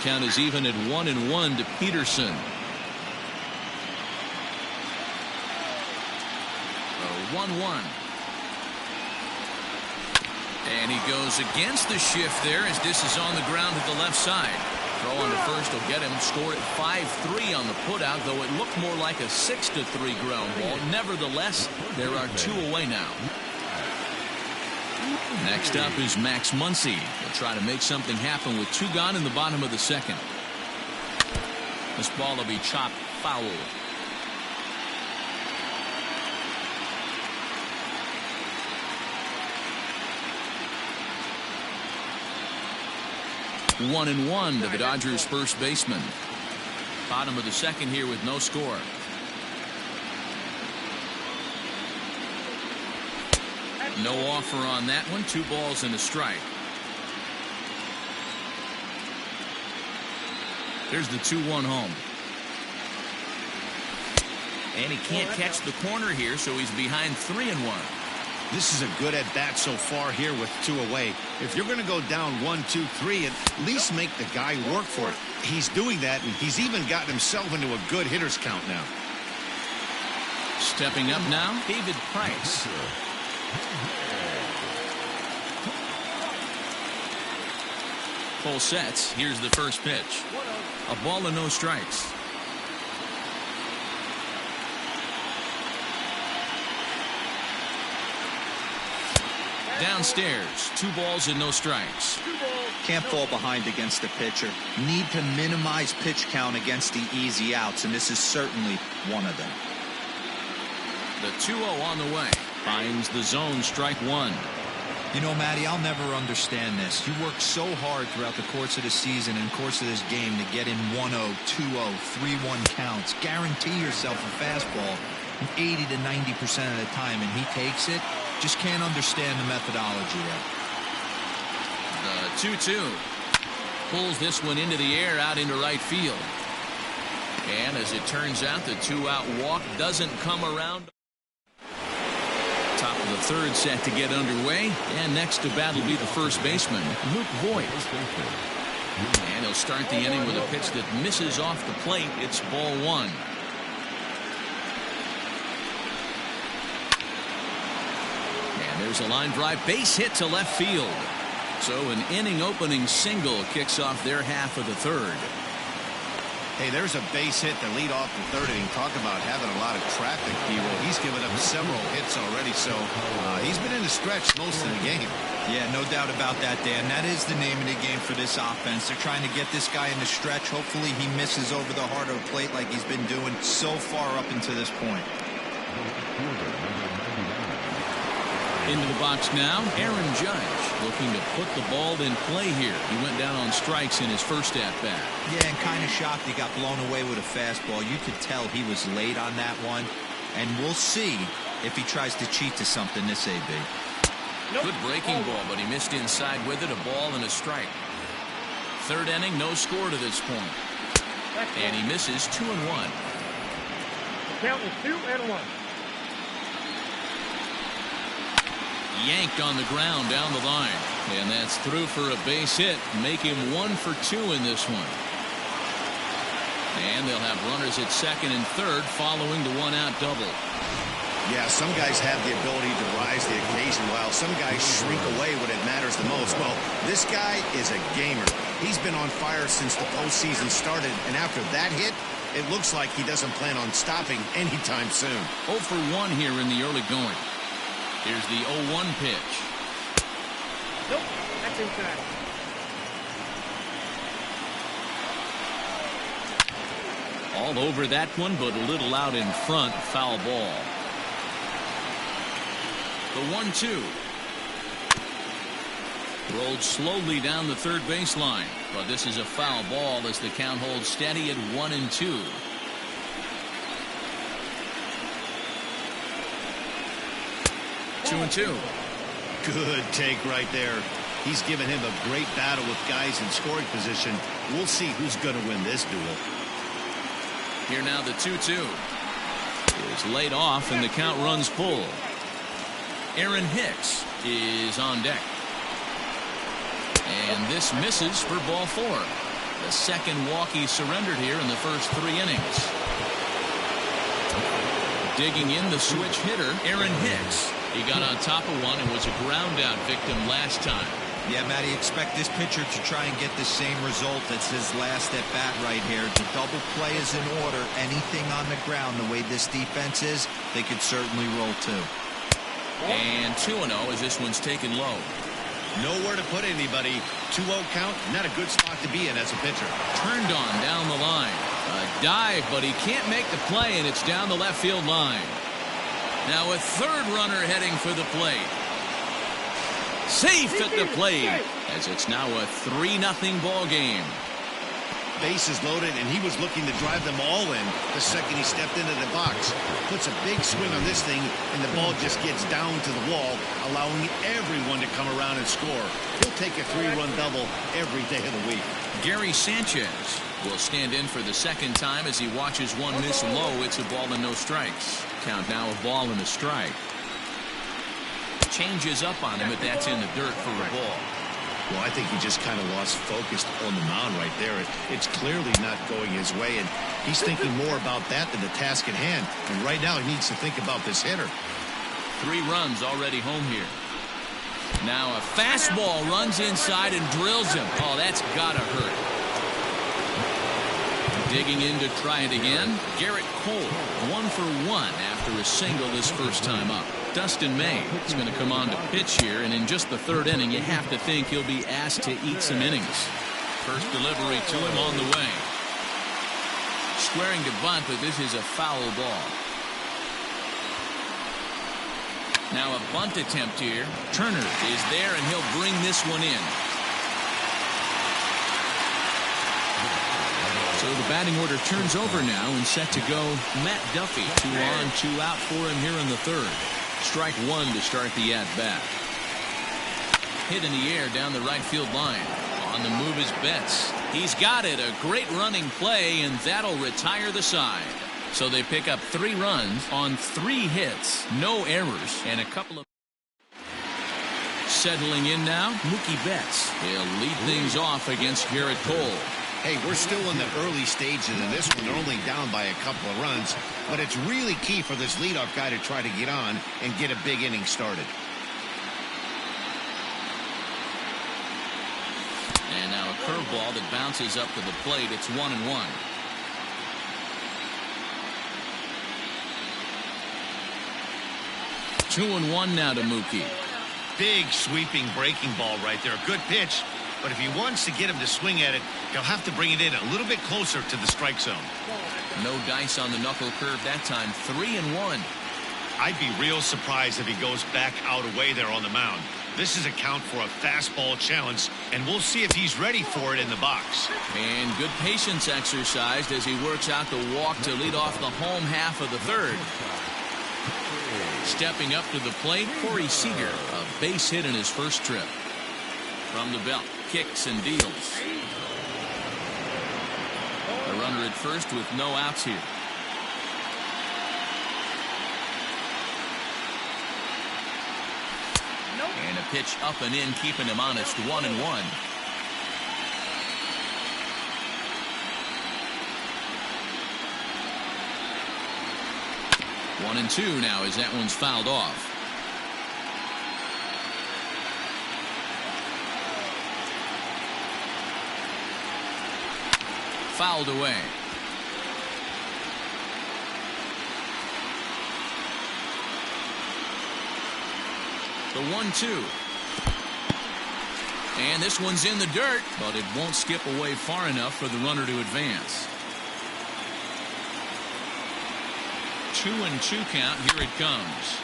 Count is even at 1-1 to Peterson. 1-1. And he goes against the shift there as this is on the ground at the left side. Throw on to first will get him. Score at 5-3 on the putout, though it looked more like a 6-3 ground ball. Nevertheless, there are 2 away now. Next up is Max Muncy. He'll try to make something happen with 2 gone in the bottom of the second. This ball will be chopped foul. One and one to the Dodgers first baseman. Bottom of the second here with no score. No offer on that one. 2 balls and a strike. There's the 2-1 home. And he can't catch the corner here, so he's behind 3-1. This is a good at bat so far here with 2 away. If you're going to go down 1-2-3, at least make the guy work for it. He's doing that, and he's even gotten himself into a good hitter's count now. Stepping up now, David Price. Full sets. Here's the first pitch. A ball and no strikes. Downstairs, 2 balls and no strikes. Can't fall behind against the pitcher. Need to minimize pitch count against the easy outs, and this is certainly one of them. The 2-0 on the way. Finds the zone, strike 1. You know, Matty, I'll never understand this. You work so hard throughout the course of the season and course of this game to get in 1-0, 2-0, 3-1 counts. Guarantee yourself a fastball 80 to 90% of the time, and he takes it. Just can't understand the methodology there. The 2-2 pulls this one into the air out into right field. And as it turns out, the 2-out walk doesn't come around. Top of the third set to get underway. And next to bat will be the first baseman, Luke Voigt. And he'll start the inning with a pitch that misses off the plate. It's ball 1. There's a line drive base hit to left field. So an inning opening single kicks off their half of the third. Hey, there's a base hit to lead off the third inning. Talk about having a lot of traffic, Hero. He's given up several hits already, so he's been in the stretch most of the game. Yeah, no doubt about that, Dan. That is the name of the game for this offense. They're trying to get this guy in the stretch. Hopefully he misses over the heart of the plate like he's been doing so far up until this point. Into the box now, Aaron Judge looking to put the ball in play here. He went down on strikes in his first at-bat. Yeah, and kind of shocked he got blown away with a fastball. You could tell he was late on that one. And we'll see if he tries to cheat to something this AB. Good breaking ball, but he missed inside with it. A ball and a strike. Third inning, no score to this point. And he misses 2-1. Count is 2-1. Yanked on the ground down the line. And that's through for a base hit. Make him 1 for 2 in this one. And they'll have runners at second and third following the 1-out double. Yeah, some guys have the ability to rise the occasion while some guys shrink away when it matters the most. Well, this guy is a gamer. He's been on fire since the postseason started, and after that hit, it looks like he doesn't plan on stopping anytime soon. 0 for 1 here in the early going. Here's the 0-1 pitch. Nope, that's inside. All over that one, but a little out in front. Foul ball. The 1-2. Rolled slowly down the third baseline, but this is a foul ball as the count holds steady at 1-2. Two and 2. Good take right there. He's given him a great battle with guys in scoring position. We'll see who's going to win this duel. Here now the 2-2 is laid off and the count runs full. Aaron Hicks is on deck. And this misses for ball 4. The second walk he surrendered here in the first 3 innings. Digging in the switch hitter, Aaron Hicks. He got on top of one and was a ground out victim last time. Yeah, Matty, expect this pitcher to try and get the same result as his last at bat right here. The double play is in order. Anything on the ground, the way this defense is, they could certainly roll too. And 2-0 as this one's taken low. Nowhere to put anybody. 2-0 count, not a good spot to be in as a pitcher. Turned on down the line. A dive, but he can't make the play, and it's down the left field line. Now a third runner heading for the plate. Safe at the plate, as it's now a 3-0 ball game. Bases loaded, and he was looking to drive them all in the second he stepped into the box. Puts a big swing on this thing, and the ball just gets down to the wall, allowing everyone to come around and score. He'll take a 3-run double every day of the week. Gary Sanchez will stand in for the second time as he watches one miss low. It's a ball and no strikes. Count now a ball and a strike. Changes up on him, but that's in the dirt for a ball. Well, I think he just kind of lost focus on the mound right there. It's clearly not going his way, and he's thinking more about that than the task at hand. And right now he needs to think about this hitter. 3 runs already home here. Now a fastball runs inside and drills him. Oh, that's gotta hurt. Digging in to try it again. Garrett Cole, 1 for 1 after a single this first time up. Dustin May is going to come on to pitch here, and in just the 3rd inning, you have to think he'll be asked to eat some innings. First delivery to him on the way. Squaring to bunt, but this is a foul ball. Now a bunt attempt here. Turner is there, and he'll bring this one in. So the batting order turns over now, and set to go Matt Duffy. 2 on, 2 out for him here in the 3rd. Strike 1 to start the at-bat. Hit in the air down the right field line. On the move is Betts. He's got it. A great running play, and that'll retire the side. So they pick up 3 runs on 3 hits, no errors, and a couple of... Settling in now, Mookie Betts. He'll lead things off against Garrett Cole. Hey, we're still in the early stages of this one. They're only down by a couple of runs, but it's really key for this leadoff guy to try to get on and get a big inning started. And now a curveball that bounces up to the plate. It's 1-1. Two and one now to Mookie. Big sweeping breaking ball right there. Good pitch. But if he wants to get him to swing at it, he'll have to bring it in a little bit closer to the strike zone. No dice on the knuckle curve that time. 3-1. I'd be real surprised if he goes back out away there on the mound. This is a count for a fastball challenge, and we'll see if he's ready for it in the box. And good patience exercised as he works out the walk to lead off the home half of the 3rd. Stepping up to the plate, Corey Seager, a base hit in his first trip. From the belt, kicks and deals. A runner at first with no outs here. And a pitch up and in, keeping him honest. 1-1. One and two now as that one's fouled off. Fouled away. The 1-2. And this one's in the dirt, but it won't skip away far enough for the runner to advance. 2-2 count. Here it comes.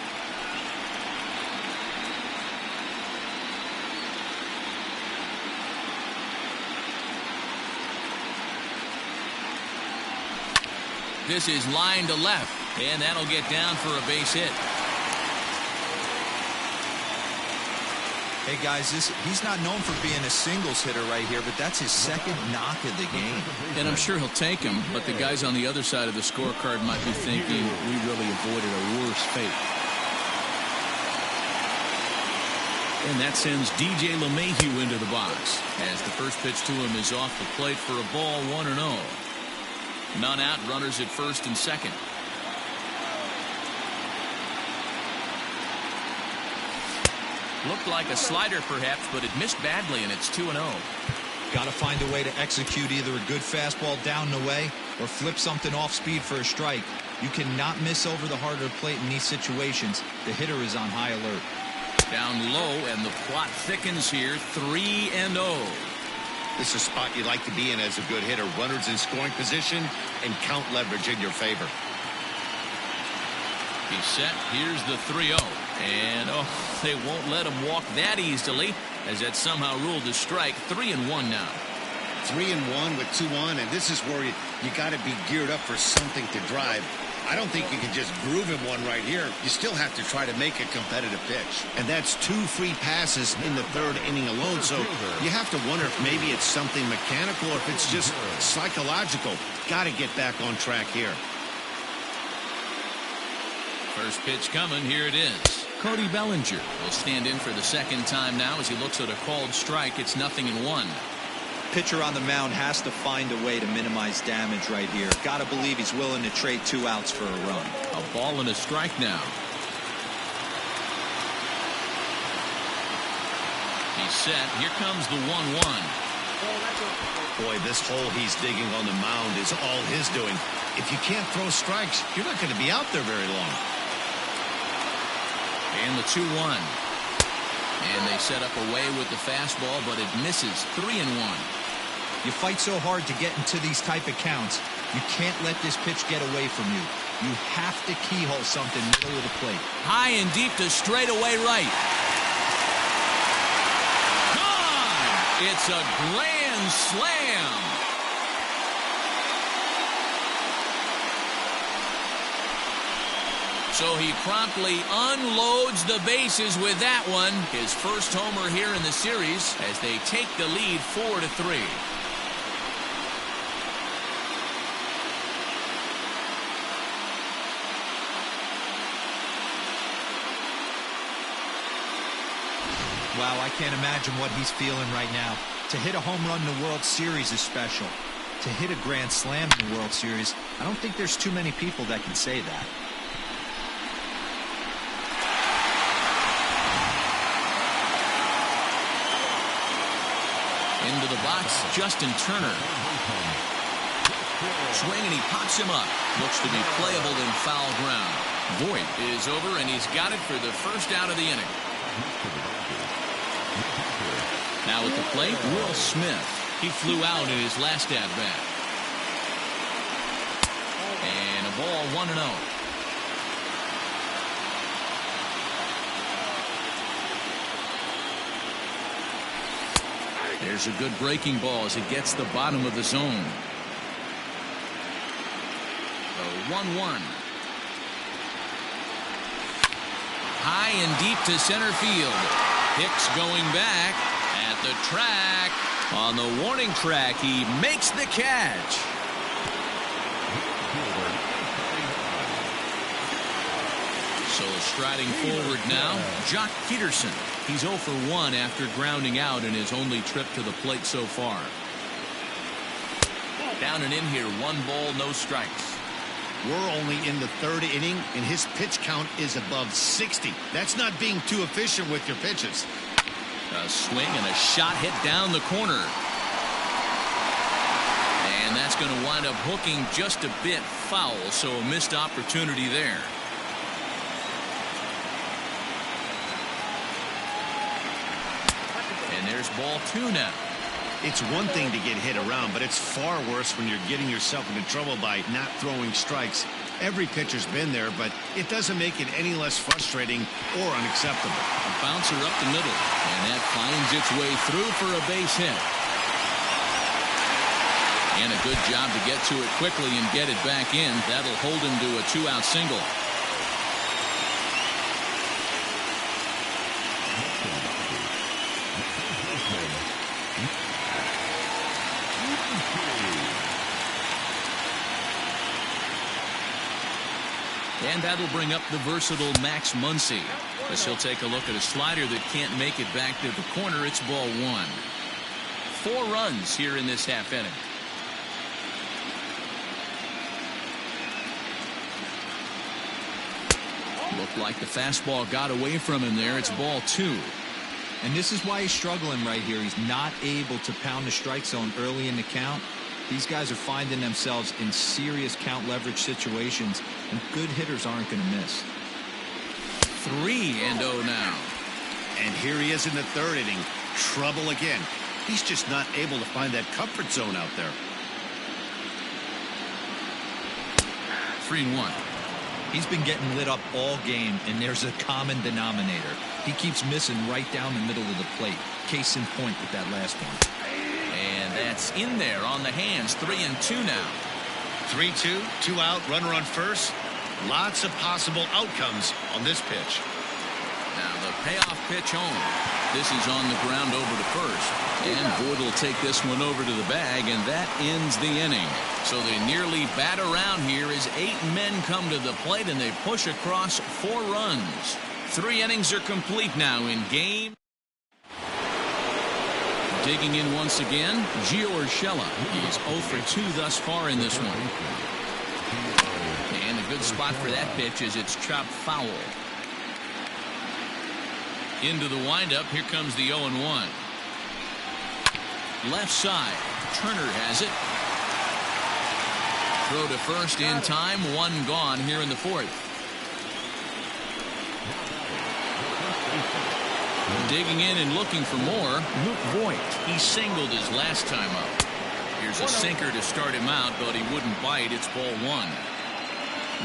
This is line to left, and that'll get down for a base hit. Hey guys, he's not known for being a singles hitter right here, but that's his second knock of the game. And I'm sure he'll take him, but the guys on the other side of the scorecard might be thinking we really avoided a worse fate. And that sends DJ LeMahieu into the box as the first pitch to him is off the plate for a ball, 1-0. None out, runners at first and second. Looked like a slider perhaps, but it missed badly, and it's 2-0. Got to find a way to execute either a good fastball down and away or flip something off speed for a strike. You cannot miss over the heart of the plate in these situations. The hitter is on high alert. Down low, and the plot thickens here, 3-0. This is a spot you like to be in as a good hitter. Runners in scoring position and count leverage in your favor. He's set. Here's the 3-0. And, oh, they won't let him walk that easily as that somehow ruled a strike. 3-1 now. 3-1 with 2 on, and this is where you got to be geared up for something to drive. I don't think you can just groove him one right here. You still have to try to make a competitive pitch. And that's 2 free passes in the 3rd inning alone. So you have to wonder if maybe it's something mechanical or if it's just psychological. Got to get back on track here. First pitch coming. Here it is. Cody Bellinger will stand in for the second time now as he looks at a called strike. It's 0-1. Pitcher on the mound has to find a way to minimize damage right here. Got to believe he's willing to trade 2 outs for a run. A ball and a strike now. He's set. Here comes the 1-1. Boy, this hole he's digging on the mound is all his doing. If you can't throw strikes, you're not going to be out there very long. And the 2-1. And they set up away with the fastball, but it misses. 3-1. You fight so hard to get into these type of counts. You can't let this pitch get away from you. You have to keyhole something middle of the plate. High and deep to straightaway right. Gone! It's a grand slam. So he promptly unloads the bases with that one. His first homer here in the series as they take the lead 4-3. Wow, I can't imagine what he's feeling right now. To hit a home run in the World Series is special. To hit a grand slam in the World Series, I don't think there's too many people that can say that. Into the box, Justin Turner. Swing, and he pops him up. Looks to be playable in foul ground. Voit is over, and he's got it for the first out of the inning. Now at the plate, Will Smith. He flew out in his last at-bat. And a ball, 1-0. There's a good breaking ball as it gets the bottom of the zone. The 1-1. High and deep to center field. Hicks going back at the track. On the warning track, he makes the catch. So striding forward now, Jock Peterson. He's 0 for 1 after grounding out in his only trip to the plate so far. Down and in here, 1 ball, no strikes. We're only in the 3rd inning, and his pitch count is above 60. That's not being too efficient with your pitches. A swing and a shot hit down the corner. And that's going to wind up hooking just a bit foul, so a missed opportunity there. And there's ball 2 now. It's one thing to get hit around, but it's far worse when you're getting yourself into trouble by not throwing strikes. Every pitcher's been there, but it doesn't make it any less frustrating or unacceptable. A bouncer up the middle, and that finds its way through for a base hit. And a good job to get to it quickly and get it back in. That'll hold him to a 2-out single. And that'll bring up the versatile Max Muncy. As he'll take a look at a slider that can't make it back to the corner. It's ball one. 4 runs here in this half inning. Looked like the fastball got away from him there. It's ball 2. And this is why he's struggling right here. He's not able to pound the strike zone early in the count. These guys are finding themselves in serious count leverage situations, and good hitters aren't going to miss. 3-0 now. And here he is in the 3rd inning. Trouble again. He's just not able to find that comfort zone out there. 3-1. He's been getting lit up all game, and there's a common denominator. He keeps missing right down the middle of the plate. Case in point with that last one. And that's in there on the hands. 3-2 now. 3-2, 2 out, runner on first. Lots of possible outcomes on this pitch. Now the payoff pitch home. This is on the ground over to first. And Boyd will take this one over to the bag, and that ends the inning. So they nearly bat around here as 8 men come to the plate, and they push across 4 runs. 3 innings are complete now in game. Digging in once again, Gio Urshela. He's 0 for 2 thus far in this one. And a good spot for that pitch as it's chopped foul. Into the windup. Here comes the 0-1. Left side. Turner has it. Throw to first in time. 1 gone here in the 4th. Digging in and looking for more. Luke Voigt. He singled his last time up. Here's a sinker to start him out, but he wouldn't bite. It's ball 1.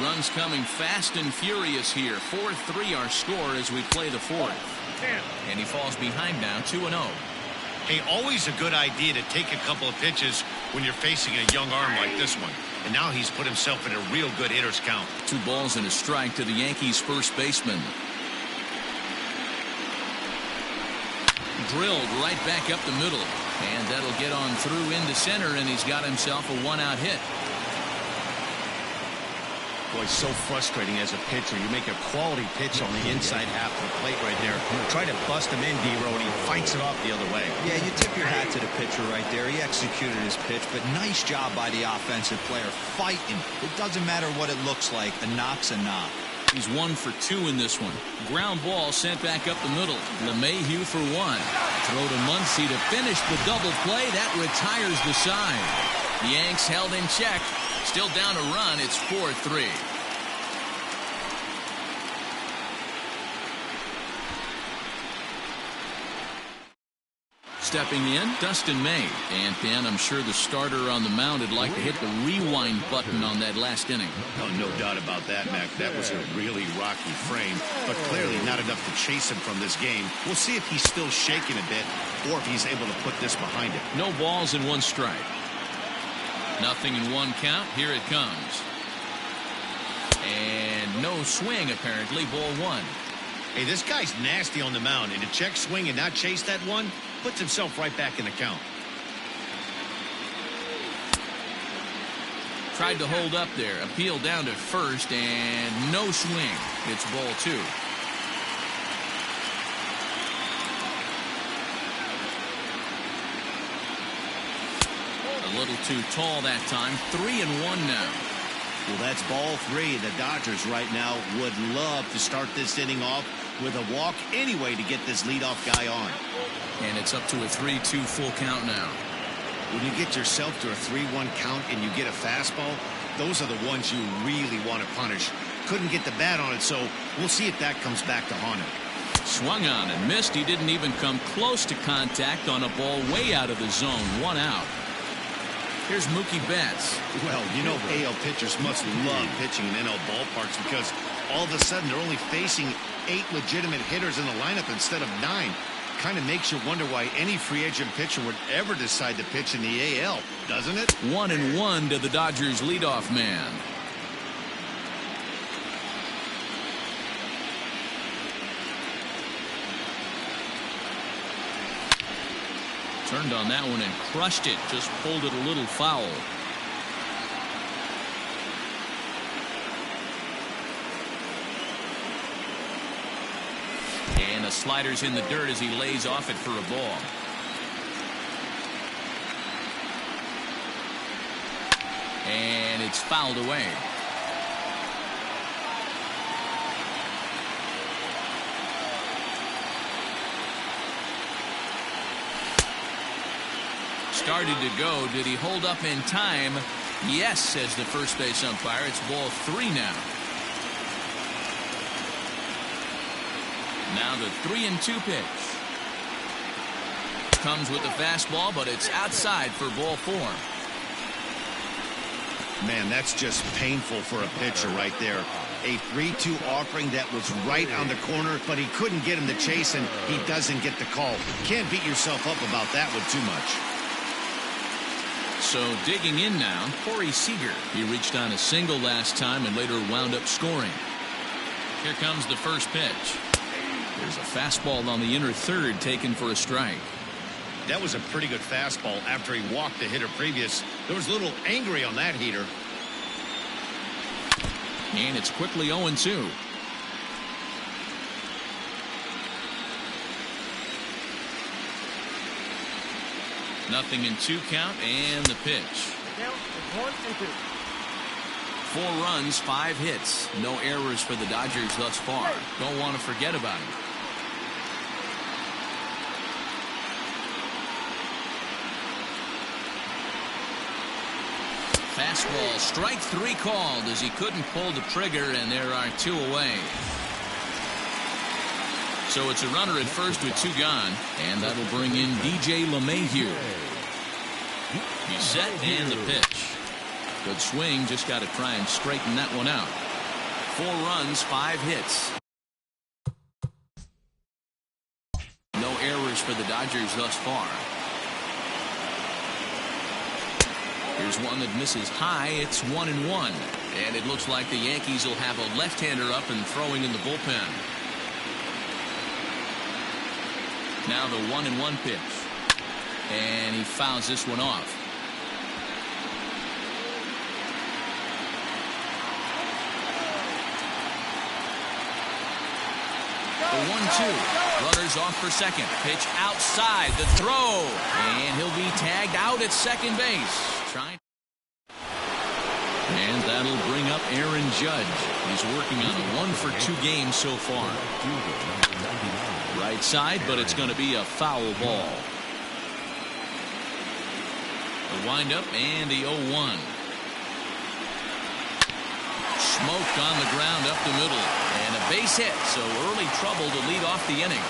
Runs coming fast and furious here. 4-3 our score as we play the 4th. And he falls behind now, 2-0. Hey, always a good idea to take a couple of pitches when you're facing a young arm like this one. And now he's put himself in a real good hitter's count. 2 balls and a strike to the Yankees first baseman. Drilled right back up the middle. And that'll get on through into center, and he's got himself a 1-out hit. Boy, so frustrating as a pitcher. You make a quality pitch on the inside half of the plate right there. Try to bust him in, D-Row, and he fights it off the other way. Yeah, you tip your hat to the pitcher right there. He executed his pitch, but nice job by the offensive player fighting. It doesn't matter what it looks like. A knock's a knock. He's 1 for 2 in this one. Ground ball sent back up the middle. LeMahieu for 1. Throw to Muncy to finish the double play. That retires the side. The Yanks held in check. Still down a run. It's 4-3. Stepping in, Dustin May. And Dan, I'm sure the starter on the mound would like to hit the rewind button on that last inning. Oh, no doubt about that, Mac. That was a really rocky frame, but clearly not enough to chase him from this game. We'll see if he's still shaking a bit or if he's able to put this behind him. No balls and 1 strike. Nothing in 1 count. Here it comes. And no swing, apparently. Ball 1. Hey, this guy's nasty on the mound, and to check swing and not chase that one puts himself right back in the count. Tried to hold up there. Appeal down to first, and no swing. It's ball 2. A little too tall that time. 3-1 now. Well, that's ball 3. The Dodgers right now would love to start this inning off with a walk anyway to get this leadoff guy on. And it's up to a 3-2 full count now. When you get yourself to a 3-1 count and you get a fastball, those are the ones you really want to punish. Couldn't get the bat on it, so we'll see if that comes back to haunt him. Swung on and missed. He didn't even come close to contact on a ball way out of the zone. 1 out. Here's Mookie Betts. Well, you know AL pitchers must love pitching in NL ballparks because all of a sudden they're only facing 8 legitimate hitters in the lineup instead of 9. Kind of makes you wonder why any free agent pitcher would ever decide to pitch in the AL, doesn't it? 1-1 to the Dodgers leadoff man. Turned on that one and crushed it. Just pulled it a little foul. And the slider's in the dirt as he lays off it for a ball. And it's fouled away. Started to go. Did he hold up in time? Yes, says the first base umpire. It's ball 3 now. Now the 3-2 pitch. Comes with the fastball, but it's outside for ball 4. Man, that's just painful for a pitcher right there. A 3-2 offering that was right on the corner, but he couldn't get him to chase, and he doesn't get the call. Can't beat yourself up about that one too much. So digging in now, Corey Seager. He reached on a single last time and later wound up scoring. Here comes the first pitch. There's a fastball on the inner third taken for a strike. That was a pretty good fastball after he walked the hitter previous. There was a little angry on that heater. And it's quickly 0-2. Nothing in 2 count, and the pitch. Now it's 1-2. 4 runs, 5 hits. No errors for the Dodgers thus far. Don't want to forget about him. Fastball, strike 3 called as he couldn't pull the trigger, and there are 2 away. So it's a runner at first with 2 gone, and that'll bring in DJ LeMahieu. He's set, and the pitch. Good swing, just got to try and straighten that one out. 4 runs, 5 hits. No errors for the Dodgers thus far. Here's one that misses high. It's 1-1. And it looks like the Yankees will have a left-hander up and throwing in the bullpen. Now the 1-1 pitch. And he fouls this one off. The 1-2. Runners off for second. Pitch outside. The throw. And he'll be tagged out at second base. And that'll bring up Aaron Judge. He's working on a 1-for-2 game so far. Right side, but it's going to be a foul ball. The windup and the 0-1. Smoked on the ground up the middle. And a base hit, so early trouble to lead off the inning.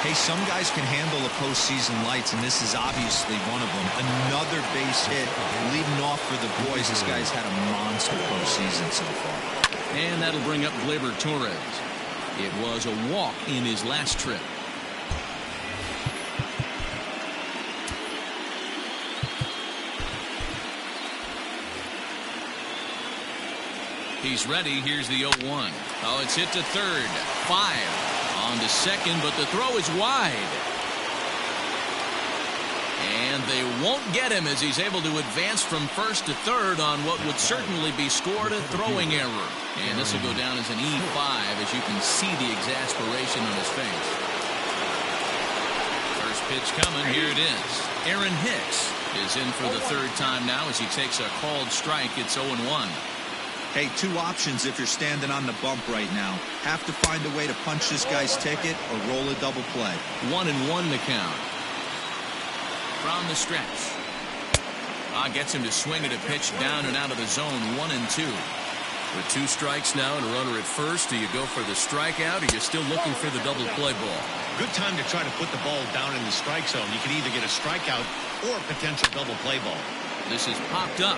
Hey, some guys can handle the postseason lights, and this is obviously one of them. Another base hit leading off for the boys. This guy's had a monster postseason so far. And that'll bring up Gleyber Torres. It was a walk in his last trip. He's ready. Here's the 0-1. Oh, it's hit to third. 5. On to second, but the throw is wide. And they won't get him as he's able to advance from first to third on what would certainly be scored a throwing error. And this will go down as an E5 as you can see the exasperation on his face. First pitch coming. Here it is. Aaron Hicks is in for the 3rd time now as he takes a called strike. It's 0-1. Hey, 2 options if you're standing on the bump right now. Have to find a way to punch this guy's ticket or roll a double play. 1-1 the count. From the stretch. Gets him to swing at a pitch down and out of the zone. 1-2. With 2 strikes now and a runner at first, do you go for the strikeout or you're still looking for the double play ball? Good time to try to put the ball down in the strike zone. You can either get a strikeout or a potential double play ball. This is popped up.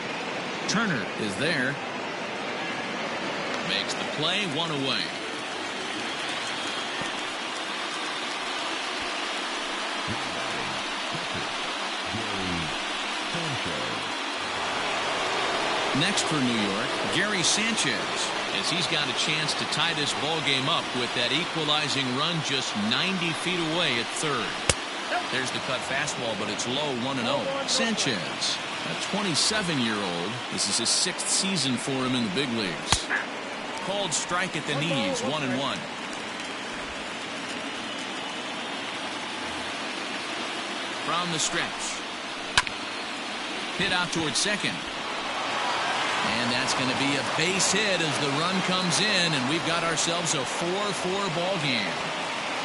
Turner is there. Makes the play, 1 away. Next for New York, Gary Sanchez, as he's got a chance to tie this ball game up with that equalizing run just 90 feet away at third. There's the cut fastball, but it's low, 1-0. Sanchez, a 27-year-old. This is his 6th season for him in the big leagues. Called strike at the knees, 1-1. from the stretch. Hit out towards second. And that's going to be a base hit as the run comes in, and we've got ourselves a 4-4 ball game.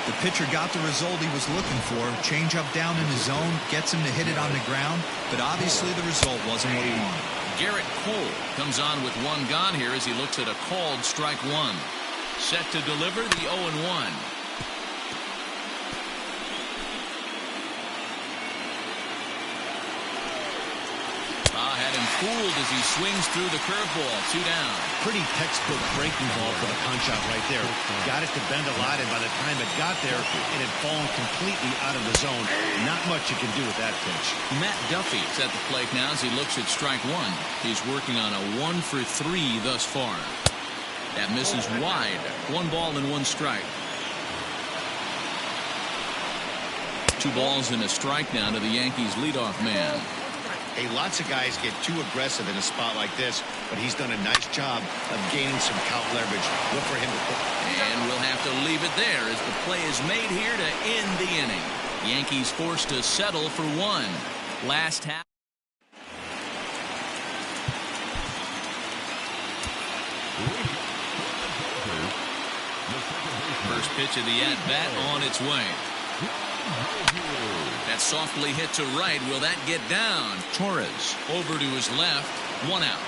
The pitcher got the result he was looking for. Change up down in the zone, gets him to hit it on the ground, but obviously the result wasn't what he wanted. Garrett Cole comes on with one gone here as he looks at a called strike one. Set to deliver the 0-1. Had him fooled as he swings through the curveball. 2 down. Pretty textbook breaking ball for the punch out right there. Got it to bend a lot, and by the time it got there, it had fallen completely out of the zone. Not much you can do with that pitch. Matt Duffy is at the plate now as he looks at strike one. He's working on a 1-for-3 thus far. That misses wide. 1 ball and 1 strike. 2 balls and a strike now to the Yankees leadoff man. Hey, lots of guys get too aggressive in a spot like this, but he's done a nice job of gaining some count leverage. Look for him to put. And we'll have to leave it there as the play is made here to end the inning. Yankees forced to settle for 1. Last half. First pitch of the at-bat on its way. That's softly hit to right. Will that get down? Torres over to his left. 1 out.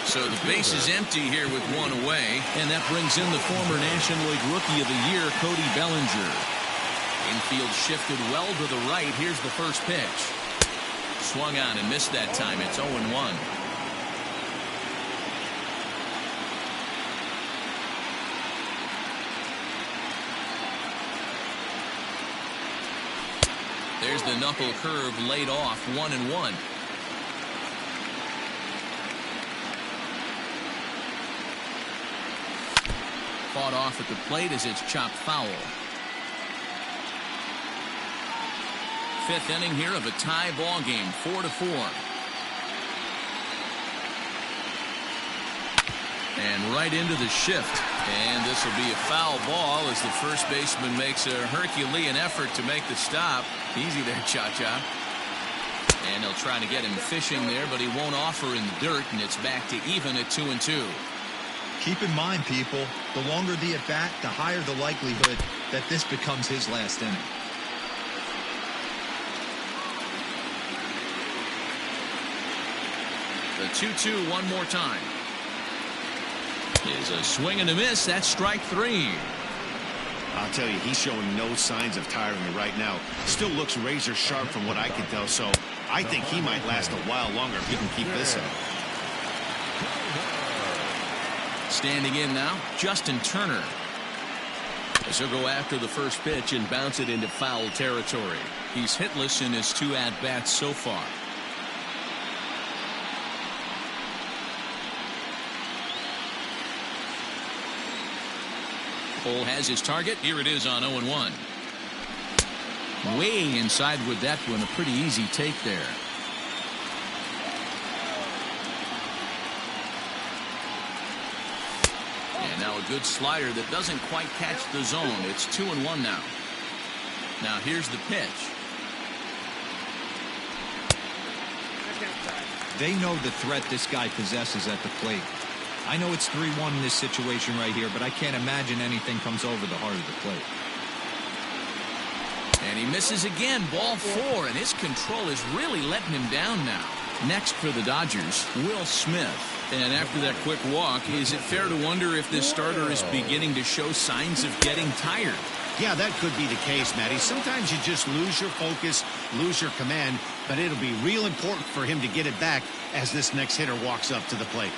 So the base is empty here with 1 away, and that brings in the former National League Rookie of the Year, Cody Bellinger. Infield shifted well to the right. Here's the first pitch. Swung on and missed that time. It's 0-1. There's the knuckle curve laid off. 1-1. Fought off at the plate as it's chopped foul. 5th inning here of a tie ball game. 4-4. And right into the shift. And this will be a foul ball as the first baseman makes a Herculean effort to make the stop. Easy there, Cha-Cha. And they'll try to get him fishing there, but he won't offer in the dirt, and it's back to even at 2-2. Keep in mind, people, the longer the at-bat, the higher the likelihood that this becomes his last inning. The 2-2 one more time. Is a swing and a miss. That's strike 3. I'll tell you, he's showing no signs of tiring right now. Still looks razor sharp from what I can tell, so I think he might last a while longer if he can keep this up. Standing in now, Justin Turner. As he'll go after the first pitch and bounce it into foul territory. He's hitless in his 2 at-bats so far. Cole has his target. Here it is on 0-1. Way inside with that one. A pretty easy take there. And now a good slider that doesn't quite catch the zone. It's 2-1 now. Now here's the pitch. They know the threat this guy possesses at the plate. I know it's 3-1 in this situation right here, but I can't imagine anything comes over the heart of the plate. And he misses again. Ball 4, and his control is really letting him down now. Next for the Dodgers, Will Smith. And after that quick walk, is it fair to wonder if this starter is beginning to show signs of getting tired? Yeah, that could be the case, Matty. Sometimes you just lose your focus, lose your command, but it'll be real important for him to get it back as this next hitter walks up to the plate.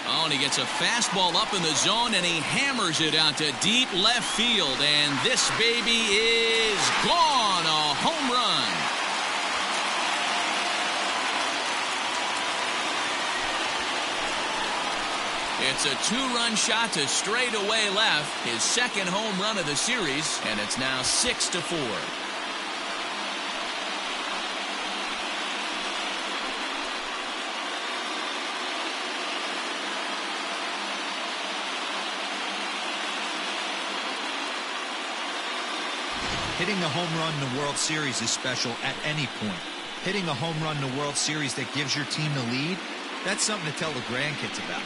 Oh, and he gets a fastball up in the zone, and he hammers it out to deep left field. And this baby is gone. A home run. It's a 2-run shot to straightaway left. His second home run of the series, and it's now 6-4. Hitting a home run in the World Series is special at any point. Hitting a home run in the World Series that gives your team the lead, that's something to tell the grandkids about.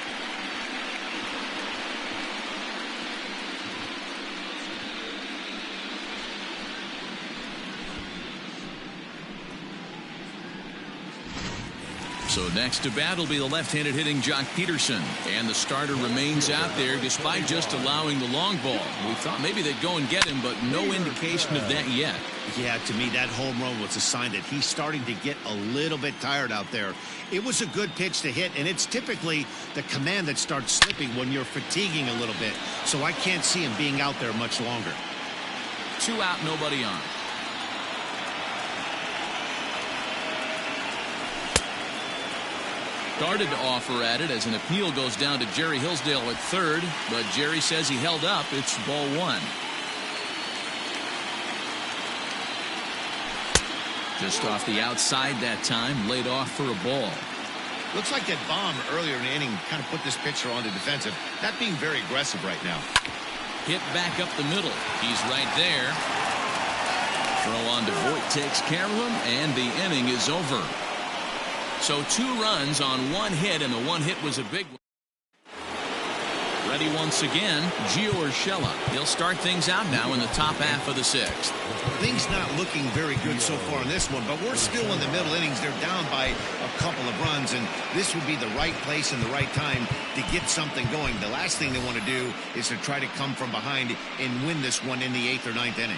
So next to bat will be the left-handed hitting Jock Peterson. And the starter remains out there despite just allowing the long ball. We thought maybe they'd go and get him, but no indication of that yet. Yeah, to me, that home run was a sign that he's starting to get a little bit tired out there. It was a good pitch to hit, and it's typically the command that starts slipping when you're fatiguing a little bit. So I can't see him being out there much longer. 2 out, nobody on. Started to offer at it as an appeal goes down to Jerry Hillsdale at third, but Jerry says he held up. It's ball 1. Just off the outside that time, laid off for a ball. Looks like that bomb earlier in the inning kind of put this pitcher on the defensive. Not being very aggressive right now. Hit back up the middle. He's right there. Throw on to Voit takes care of him, and the inning is over. So 2 runs on 1 hit, and the 1 hit was a big one. Ready once again, Gio Urshela. He'll start things out now in the top half of the 6th. Things not looking very good so far in this one, but we're still in the middle innings. They're down by a couple of runs, and this would be the right place and the right time to get something going. The last thing they want to do is to try to come from behind and win this one in the 8th or 9th inning.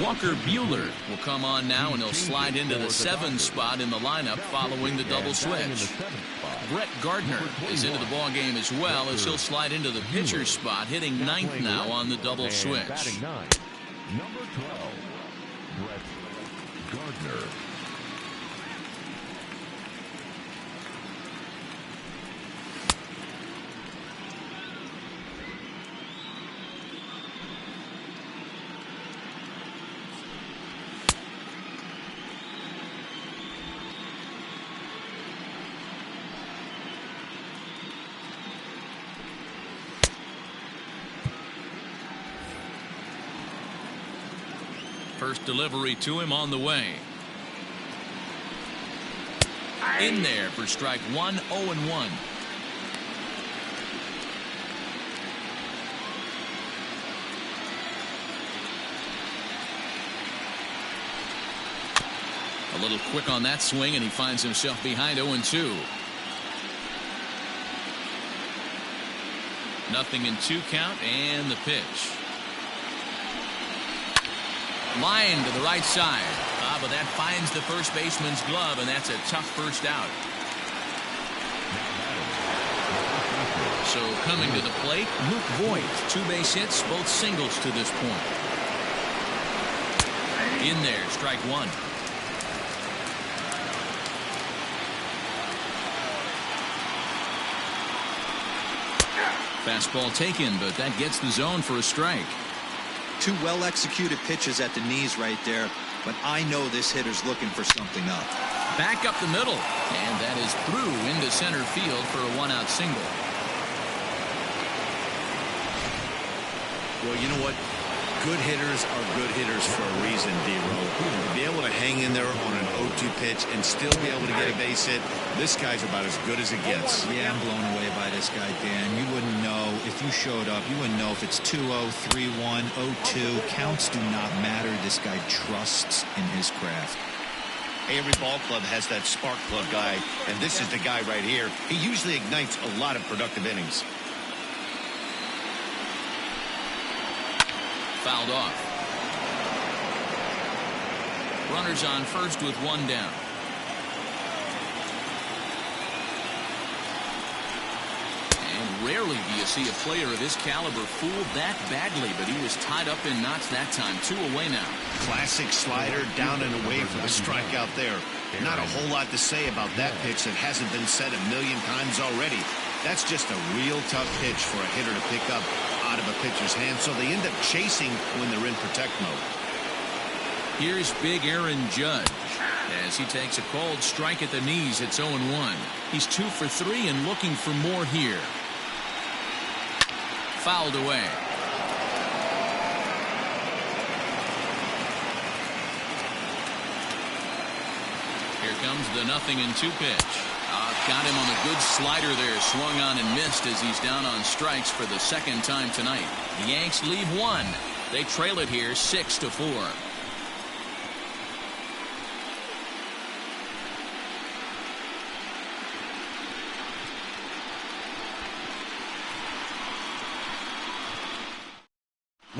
Walker Buehler will come on now, and he'll slide into the 7th spot in the lineup following the double switch. Brett Gardner is into the ball game as well, as he'll slide into the pitcher's spot, hitting 9th now on the double switch. Number 12, Brett Gardner. First delivery to him on the way. In there for strike 1, 0-1. A little quick on that swing, and he finds himself behind 0-2. Nothing in 2 count, and the pitch. Line to the right side. But that finds the first baseman's glove, and that's a tough first out. So coming to the plate, Luke Voit. 2 base hits, both singles to this point. In there, strike 1. Fastball taken, but that gets the zone for a strike. 2 well-executed pitches at the knees right there, but I know this hitter's looking for something up. Back up the middle, and that is through into center field for a 1-out single. Well, you know what? Good hitters are good hitters for a reason, D-Row. To be able to hang in there on an 0-2 pitch and still be able to get a base hit, this guy's about as good as it gets. Yeah, I'm blown away by this guy, Dan. You wouldn't know if you showed up. You wouldn't know if it's 2-0, 3-1, 0-2. Counts do not matter. This guy trusts in his craft. Every ball club has that spark plug guy, and this is the guy right here. He usually ignites a lot of productive innings. Fouled off. Runners on first with 1 down. And rarely do you see a player of his caliber fooled that badly, but he was tied up in knots that time. 2 away now. Classic slider down and away for the strikeout there. Not a whole lot to say about that pitch that hasn't been said a million times already. That's just a real tough pitch for a hitter to pick up out of a pitcher's hand, so they end up chasing when they're in protect mode. Here's big Aaron Judge as he takes a cold strike at the knees. It's 0-1. He's 2 for 3 and looking for more here. fouled away. Here comes the 0-2 pitch. Got him on a good slider there. Swung on and missed as he's down on strikes for the second time tonight. The Yanks lead one. They trail it here 6-4.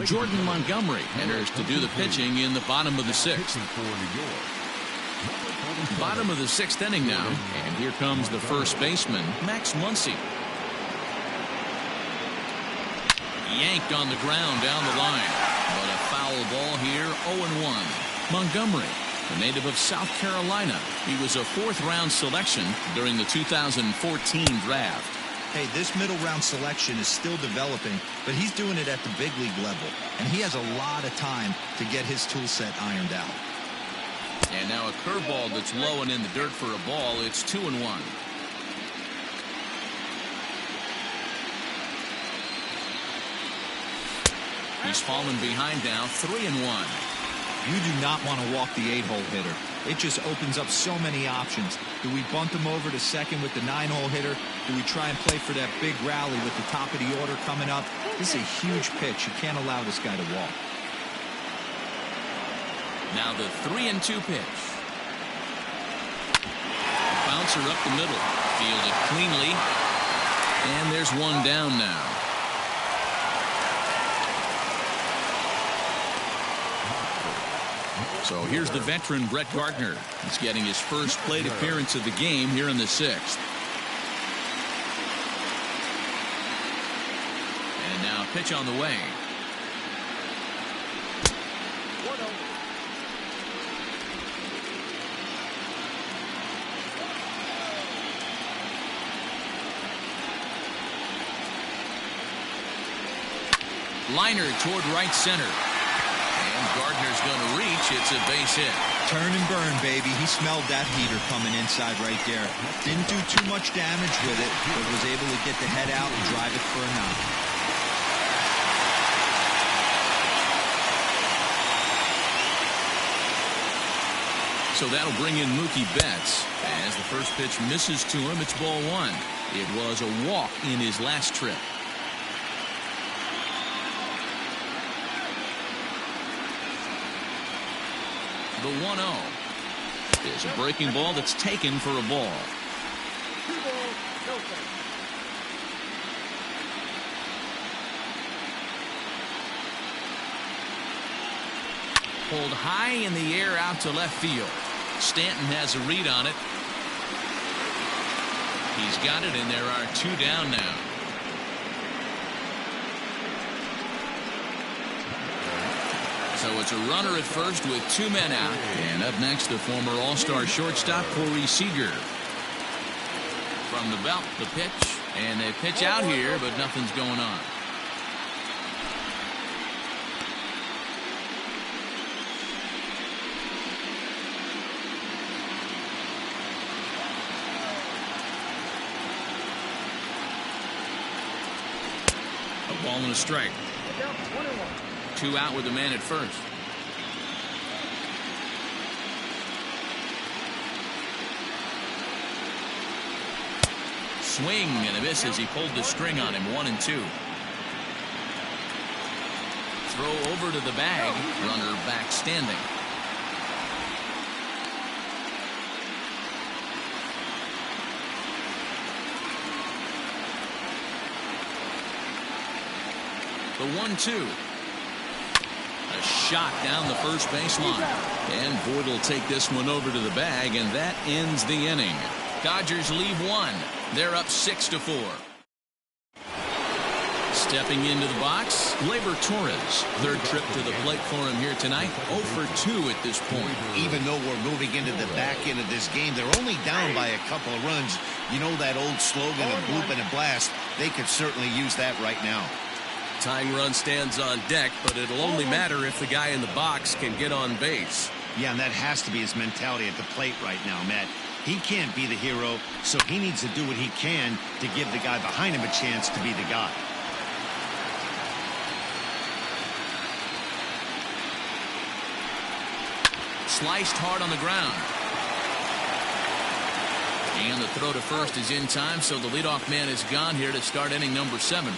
Jordan Montgomery enters to do the pitching in the bottom of the sixth. Bottom of the sixth inning now, and here comes the first baseman, Max Muncy. Yanked on the ground down the line, but a foul ball here, 0-1. Montgomery, a native of South Carolina. He was a fourth-round selection during the 2014 draft. Hey, this middle round selection is still developing, but he's doing it at the big league level, and he has a lot of time to get his tool set ironed out. And now a curveball that's low and in the dirt for a ball. It's 2-1. He's fallen behind now, 3-1. You do not want to walk the 8-hole hitter. It just opens up so many options. Do we bunt him over to second with the 9-hole hitter? Do we try and play for that big rally with the top of the order coming up? This is a huge pitch. You can't allow this guy to walk. Now the 3-2 pitch. Bouncer up the middle. Fielded cleanly. And there's one down now. So here's the veteran Brett Gardner. He's getting his first plate appearance of the game here in the sixth. And now a pitch on the way. Liner toward right center. And Gardner's going to reach. It's a base hit. Turn and burn, baby. He smelled that heater coming inside right there. Didn't do too much damage with it, but was able to get the head out and drive it for a knock. So that'll bring in Mookie Betts. As the first pitch misses to him, it's ball one. It was a walk in his last trip. The 1-0 is a breaking ball that's taken for a ball. Pulled high in the air out to left field. Stanton has a read on it. He's got it, and there are two down now. So it's a runner at first with two men out. And up next, the former All-Star shortstop, Corey Seager. From the belt, the pitch. And they pitch out here, but nothing's going on. A ball and a strike. Two out with the man at first. Swing and a miss as he pulled the string on him. 1-2. Throw over to the bag. Runner back standing. The 1-2. A shot down the first baseline. And Boyd will take this one over to the bag, and that ends the inning. Dodgers leave one. They're up 6-4. Stepping into the box, Gleyber Torres. Third trip to the plate for him here tonight. 0 for 2 at this point. Even though we're moving into the back end of this game, they're only down by a couple of runs. You know that old slogan of bloop and a blast. They could certainly use that right now. Tying run stands on deck, but it'll only matter if the guy in the box can get on base. Yeah, and that has to be his mentality at the plate right now, Matt. He can't be the hero, so he needs to do what he can to give the guy behind him a chance to be the guy. sliced hard on the ground. And the throw to first is in time, so the leadoff man is gone here to start inning number 7.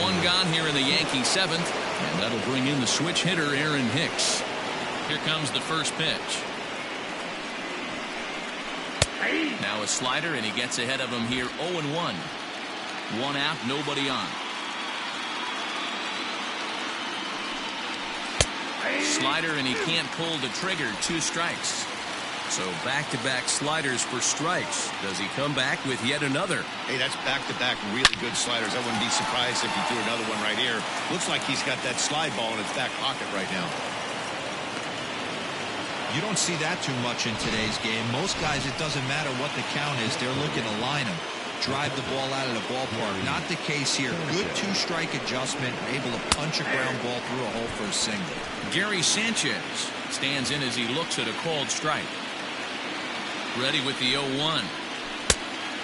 One gone here in the Yankee 7th, and that'll bring in the switch hitter Aaron Hicks. Here comes the first pitch. Now a slider, and he gets ahead of him here 0-1. One out, nobody on. Slider, and he can't pull the trigger. 2 strikes. So back-to-back sliders for strikes. Does he come back with yet another? Hey, that's back-to-back really good sliders. I wouldn't be surprised if he threw another one right here. Looks like he's got that slide ball in his back pocket right now. You don't see that too much in today's game. Most guys, it doesn't matter what the count is. They're looking to line them, drive the ball out of the ballpark. Not the case here. Good 2-strike adjustment, able to punch a ground ball through a hole for a single. Gary Sanchez stands in as he looks at a called strike. Ready with the 0-1.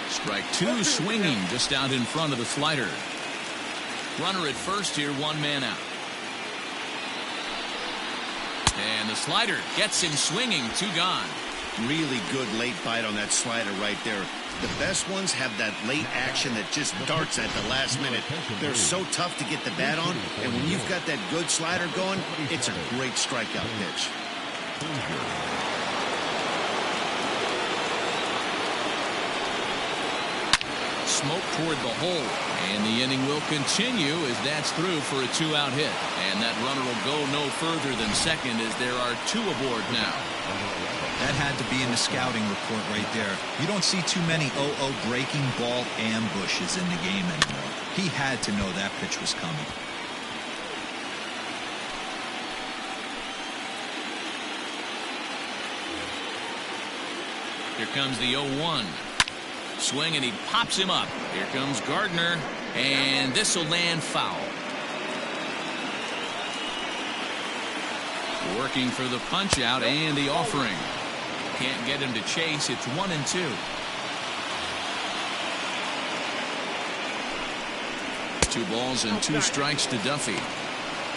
Strike 2, swinging just out in front of the slider. Runner at first here, 1 man out. And the slider gets him swinging, 2 gone. Really good late bite on that slider right there. The best ones have that late action that just darts at the last minute. They're so tough to get the bat on, and when you've got that good slider going, it's a great strikeout pitch. Smoke toward the hole, and the inning will continue as that's through for a 2-out hit. And that runner will go no further than second as there are 2 aboard now. That had to be in the scouting report right there. You don't see too many 0-0 breaking ball ambushes in the game anymore. He had to know that pitch was coming. Here comes the 0-1. Swing, and he pops him up. Here comes Gardner, and this will land foul. Working for the punch out and the offering. Can't get him to chase. It's 1-2. Two balls and 2 strikes to Duffy.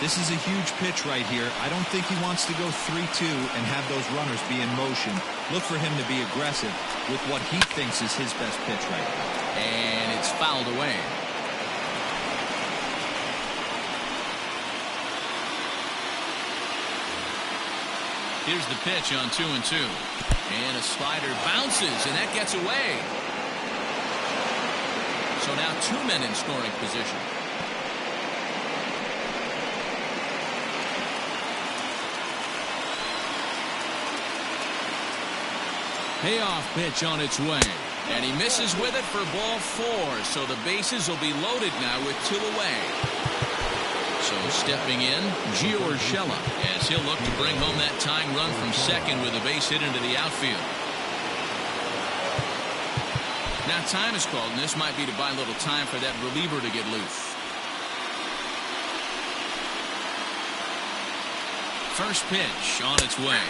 This is a huge pitch right here. I don't think he wants to go 3-2 and have those runners be in motion. Look for him to be aggressive with what he thinks is his best pitch right now. And it's fouled away. Here's the pitch on 2-2. And a slider bounces, and that gets away. So now 2 men in scoring position. Payoff pitch on its way. And he misses with it for ball 4. So the bases will be loaded now with 2 away. So stepping in, Gio Urshela, as he'll look to bring home that tying run from second with a base hit into the outfield. Now time is called, and this might be to buy a little time for that reliever to get loose. First pitch on its way.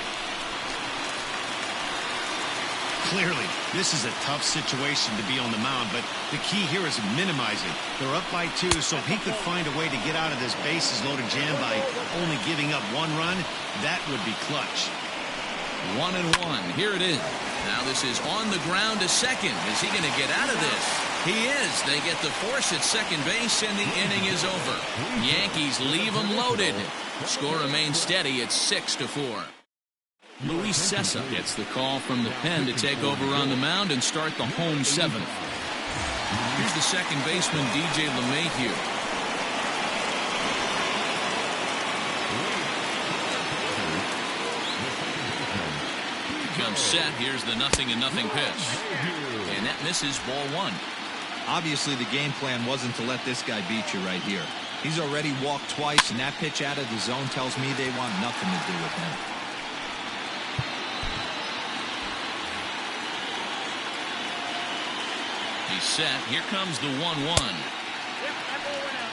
Clearly, this is a tough situation to be on the mound, but the key here is minimizing. They're up by 2, so if he could find a way to get out of this bases-loaded jam by only giving up 1 run, that would be clutch. 1-1. Here it is. Now this is on the ground to second. Is he going to get out of this? He is. They get the force at second base, and the inning is over. Yankees leave them loaded. Score remains steady at 6-4. Luis Cessa gets the call from the pen to take over on the mound and start the home 7th. Here's the second baseman, DJ LeMahieu. Comes set. Here's the 0-0 pitch. And that misses ball 1. Obviously, the game plan wasn't to let this guy beat you right here. He's already walked twice, and that pitch out of the zone tells me they want nothing to do with him. He's set. Here comes the 1-1. Yep, that ball went out.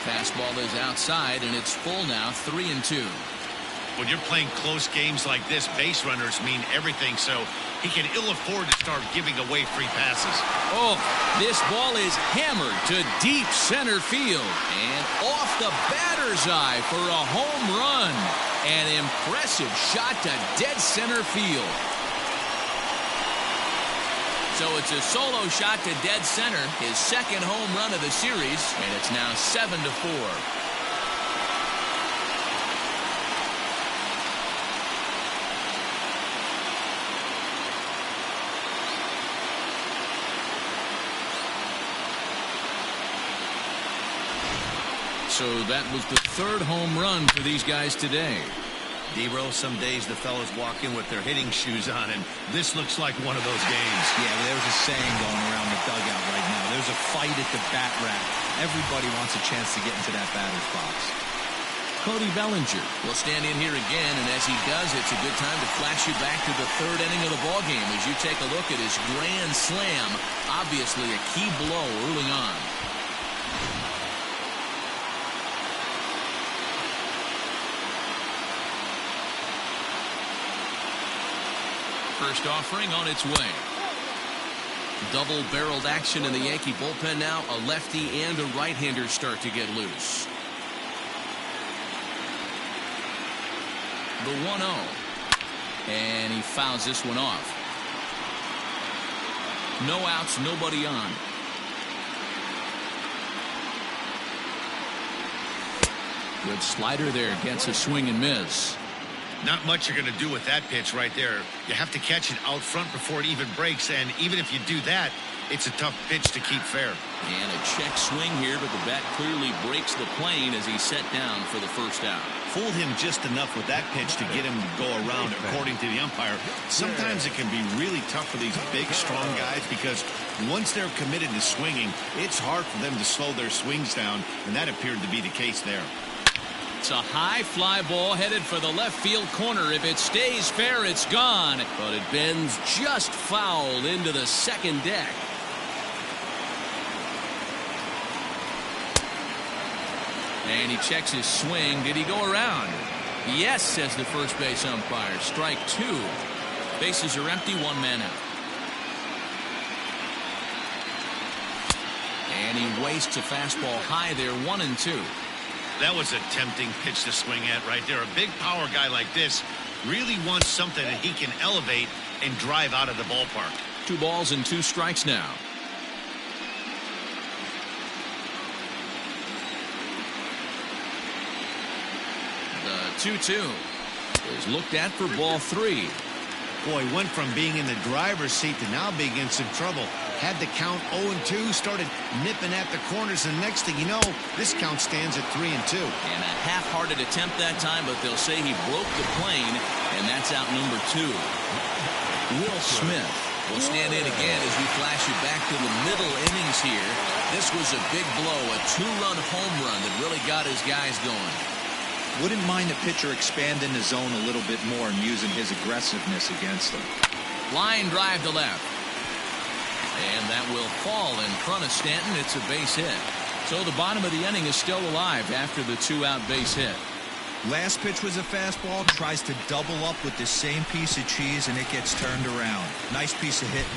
Fastball is outside, and it's full now, 3-2. When you're playing close games like this, base runners mean everything, so he can ill afford to start giving away free passes. Oh, this ball is hammered to deep center field and off the batter's eye for a home run. An impressive shot to dead center field. So it's a solo shot to dead center, his second home run of the series, and it's now 7-4. So that was the third home run for these guys today. D-Row, some days the fellas walk in with their hitting shoes on, and this looks like one of those games. Yeah, there's a saying going around the dugout right now. There's a fight at the bat rack. Everybody wants a chance to get into that batter's box. Cody Bellinger will stand in here again, and as he does, it's a good time to flash you back to the third inning of the ballgame as you take a look at his grand slam. Obviously a key blow early on. First offering on its way. Double-barreled action in the Yankee bullpen now. A lefty and a right-hander start to get loose. The 1-0. And he fouls this one off. No outs, nobody on. Good slider there. Gets a swing and miss. Not much you're going to do with that pitch right there. You have to catch it out front before it even breaks, and even if you do that, it's a tough pitch to keep fair. And a check swing here, but the bat clearly breaks the plane as he's set down for the first out. Fooled him just enough with that pitch to get him to go around, according to the umpire. Sometimes it can be really tough for these big, strong guys because once they're committed to swinging, it's hard for them to slow their swings down, and that appeared to be the case there. It's a high fly ball headed for the left field corner. If it stays fair, it's gone. But it bends just foul into the second deck. And he checks his swing. Did he go around? Yes, says the first base umpire. Strike two. Bases are empty, one man out. And he wastes a fastball high there, 1-2. That was a tempting pitch to swing at right there. A big power guy like this really wants something that he can elevate and drive out of the ballpark. 2 balls and 2 strikes now. The 2-2 is looked at for ball 3. Boy, went from being in the driver's seat to now being in some trouble. Had the count 0-2, started nipping at the corners, and next thing you know, this count stands at 3-2. And a half-hearted attempt that time, but they'll say he broke the plane, and that's out number 2. Will Smith will stand in again as we flash you back to the middle innings here. This was a big blow, a 2-run home run that really got his guys going. Wouldn't mind the pitcher expanding the zone a little bit more and using his aggressiveness against them. Line drive to left. And that will fall in front of Stanton. It's a base hit. So the bottom of the inning is still alive after the 2-out base hit. Last pitch was a fastball. Tries to double up with the same piece of cheese, and it gets turned around. Nice piece of hitting.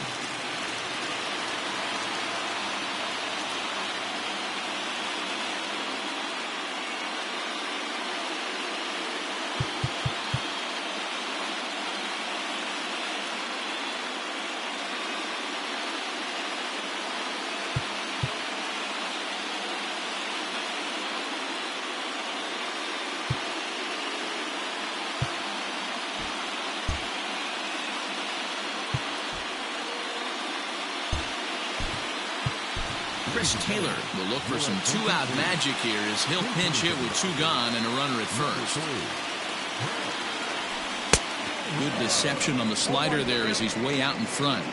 Taylor will look for some 2-out magic here as he'll pinch hit with 2 gone and a runner at first. Good deception on the slider there as he's way out in front.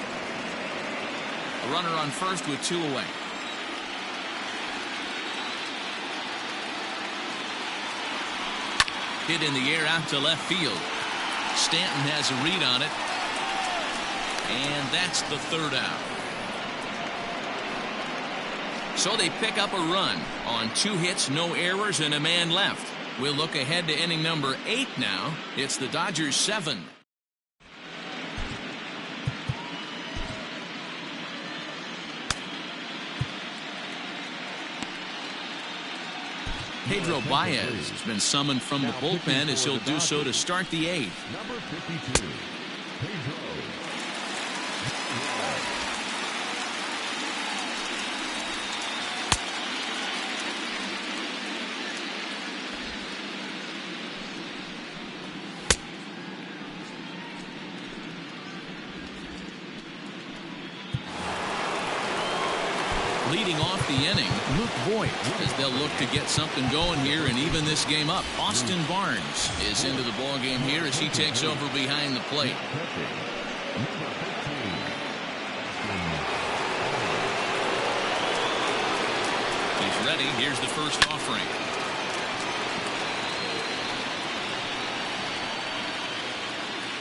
A runner on first with 2 away. Hit in the air out to left field. Stanton has a read on it. And that's the 3rd out. So they pick up a run on 2 hits, no errors, and a man left. We'll look ahead to inning number 8 now. It's the Dodgers 7. Pedro Baez has been summoned from the bullpen as he'll do so to start the 8th. Number 52, Pedro. Leading off the inning, Luke Voigt, as they'll look to get something going here and even this game up. Austin Barnes is into the ball game here as he takes over behind the plate. He's ready. Here's the first offering.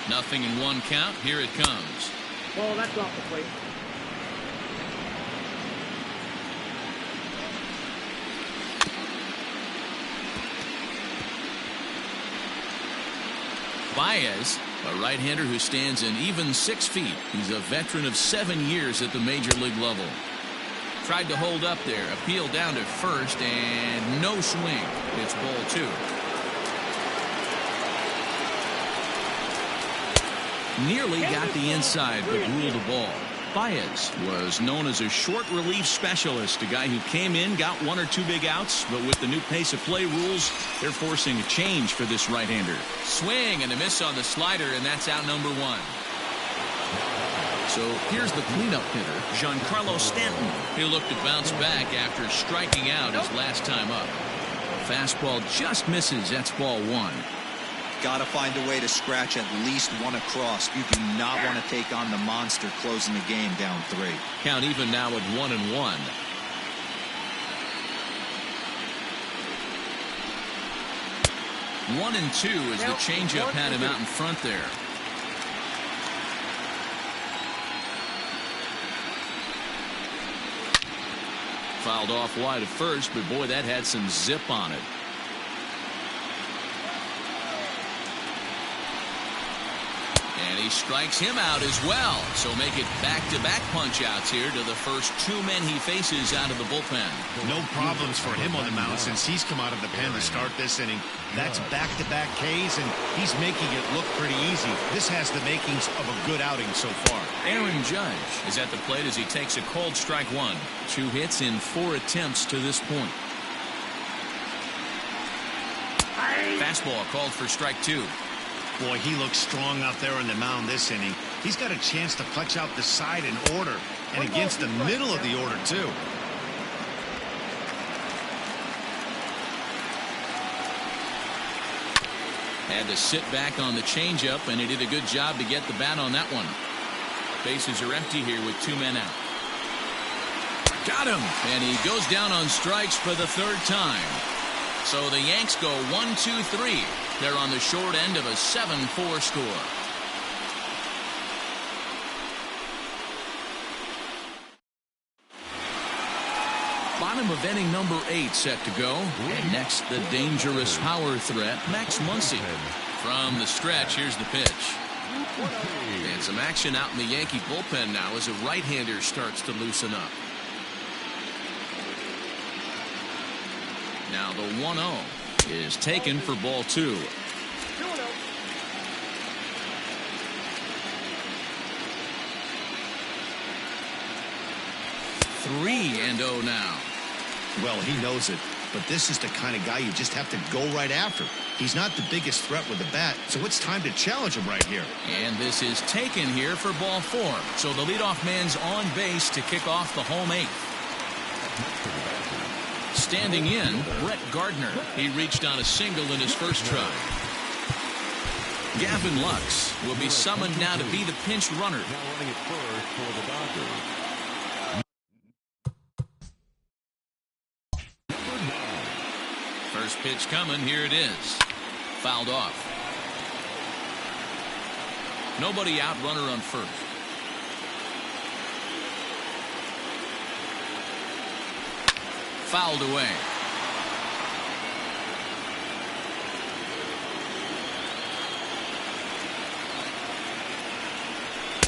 Nothing in 1 count. Here it comes. Well, that's off the plate. Baez, a right-hander who stands an even 6 feet. He's a veteran of 7 years at the major league level. Tried to hold up there, appealed down to first, and no swing. It's ball 2. Nearly got the inside, but ruled the ball. Baez was known as a short relief specialist, a guy who came in, got 1 or 2 big outs, but with the new pace of play rules, they're forcing a change for this right-hander. Swing and a miss on the slider, and that's out number 1. So here's the cleanup hitter, Giancarlo Stanton. He'll look to bounce back after striking out his last time up. Fastball just misses. That's ball 1. Got to find a way to scratch at least 1 across. You do not want to take on the monster closing the game down 3. Count even now at 1-1. One and 2 as the changeup had him out in front there. Fouled off wide at first, but boy, that had some zip on it. And he strikes him out as well. So make it back-to-back punch-outs here to the first 2 men he faces out of the bullpen. No problems for him on the mound since he's come out of the pen to start this inning. That's back-to-back Ks, and he's making it look pretty easy. This has the makings of a good outing so far. Aaron Judge is at the plate as he takes a cold strike 1. 2 hits in 4 attempts to this point. Fastball called for strike 2. Boy, he looks strong out there on the mound this inning. He's got a chance to punch out the side in order, and against the middle of the order, too. Had to sit back on the changeup, and he did a good job to get the bat on that one. Bases are empty here with 2 men out. Got him, and he goes down on strikes for the 3rd time. So the Yanks go 1-2-3. They're on the short end of a 7-4 score. Bottom of inning number 8 set to go. And next, the dangerous power threat, Max Muncy. From the stretch, here's the pitch. And some action out in the Yankee bullpen now as a right-hander starts to loosen up. Now the 1-0 is taken for ball 2. 3-0 now. Well, he knows it, but this is the kind of guy you just have to go right after. He's not the biggest threat with the bat, so it's time to challenge him right here. And this is taken here for ball 4. So the leadoff man's on base to kick off the home 8th. Standing in, Brett Gardner. He reached on a single in his first try. Gavin Lux will be summoned now to be the pinch runner. Now running at first for the Dodgers. First pitch coming. Here it is. Fouled off. Nobody out, runner on first. fouled away.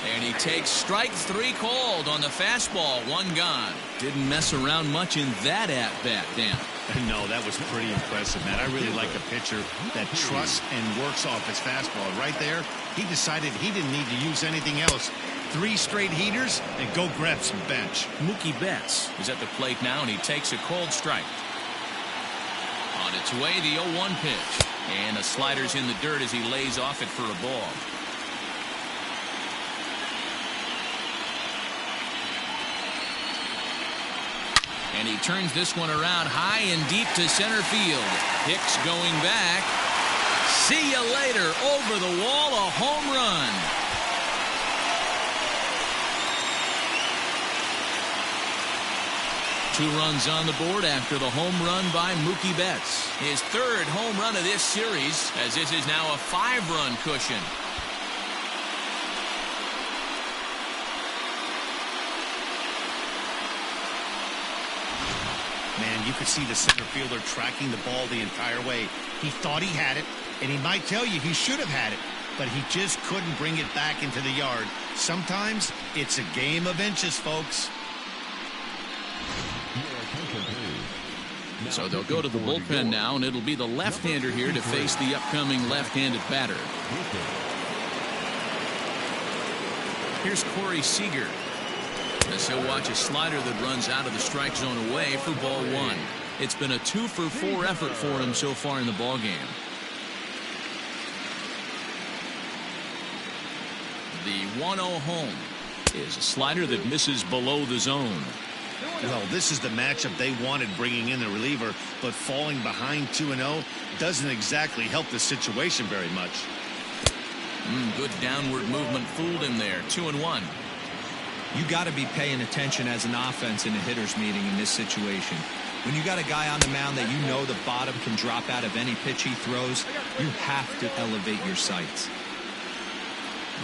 And he takes strike 3 called on the fastball. 1 gone. Didn't mess around much in that at-bat, Dan. No, that was pretty impressive, man. I really like a pitcher that trusts and works off his fastball. Right there, he decided he didn't need to use anything else. 3 straight heaters and go grab some bench. Mookie Betts is at the plate now, and he takes a cold strike. On its way, the 0-1 pitch. And the slider's in the dirt as he lays off it for a ball. And he turns this one around high and deep to center field. Hicks going back. See you later. Over the wall, a home run. Two runs on the board after the home run by Mookie Betts. His 3rd home run of this series, as this is now a 5-run cushion. Man, you could see the center fielder tracking the ball the entire way. He thought he had it, and he might tell you he should have had it, but he just couldn't bring it back into the yard. Sometimes it's a game of inches, folks. So they'll go to the bullpen now, and it'll be the left-hander here to face the upcoming left-handed batter. Here's Corey Seager, as he'll watch a slider that runs out of the strike zone away for ball 1. It's been a 2-for-4 effort for him so far in the ballgame. The 1-0 home is a slider that misses below the zone. Well, this is the matchup they wanted, bringing in the reliever, but falling behind 2-0 doesn't exactly help the situation very much. Good downward movement fooled him there. 2-1. You got to be paying attention as an offense in a hitter's meeting in this situation. When you got a guy on the mound that you know the bottom can drop out of any pitch he throws, you have to elevate your sights.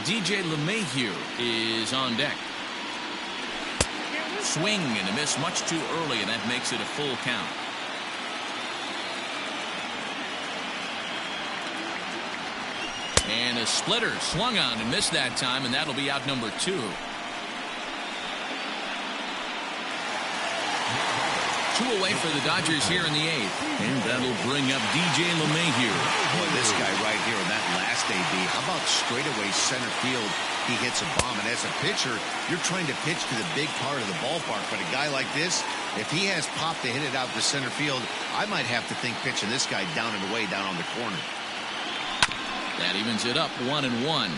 DJ LeMahieu is on deck. Swing and a miss much too early, and that makes it a full count. And a splitter swung on and missed that time, and that'll be out number 2. 2 away for the Dodgers here in the 8th, and that'll bring up DJ LeMahieu. Boy, this guy right here in that last AB, how about straightaway center field? He hits a bomb, and as a pitcher, you're trying to pitch to the big part of the ballpark, but a guy like this, if he has pop to hit it out to center field, I might have to think pitching this guy down and away down on the corner. That evens it up 1-1.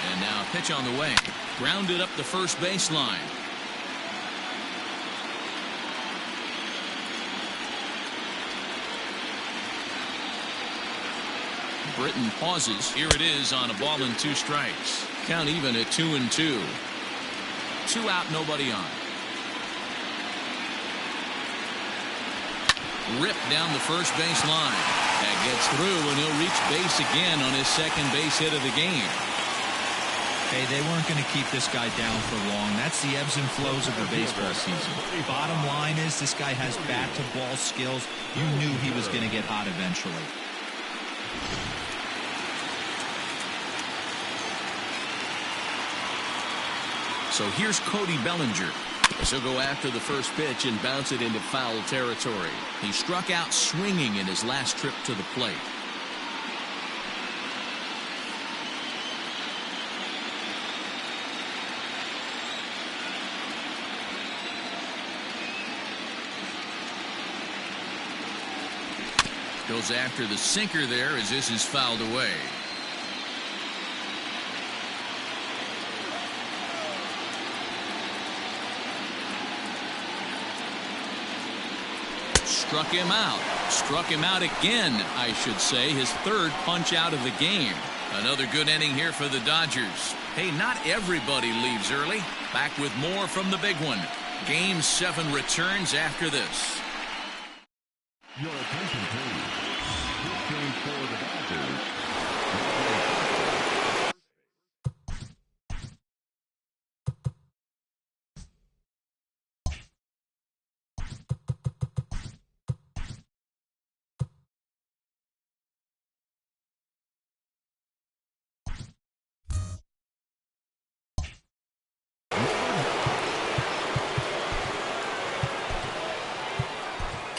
And now a pitch on the way. Grounded up the first baseline. Britton pauses. Here it is on a ball and 2 strikes. Count even at 2-2. 2 out, nobody on. Ripped down the first base line. That gets through, and he'll reach base again on his 2nd base hit of the game. Hey, they weren't going to keep this guy down for long. That's the ebbs and flows of the baseball season. Bottom line is this guy has bat-to-ball skills. You knew he was going to get hot eventually. So here's Cody Bellinger. He'll go after the first pitch and bounce it into foul territory. He struck out swinging in his last trip to the plate. Goes after the sinker there as this is fouled away. Struck him out. Struck him out again, I should say. His 3rd punch out of the game. Another good inning here for the Dodgers. Hey, not everybody leaves early. Back with more from the big one. Game 7 returns after this. Your attention, please. This game for the Dodgers.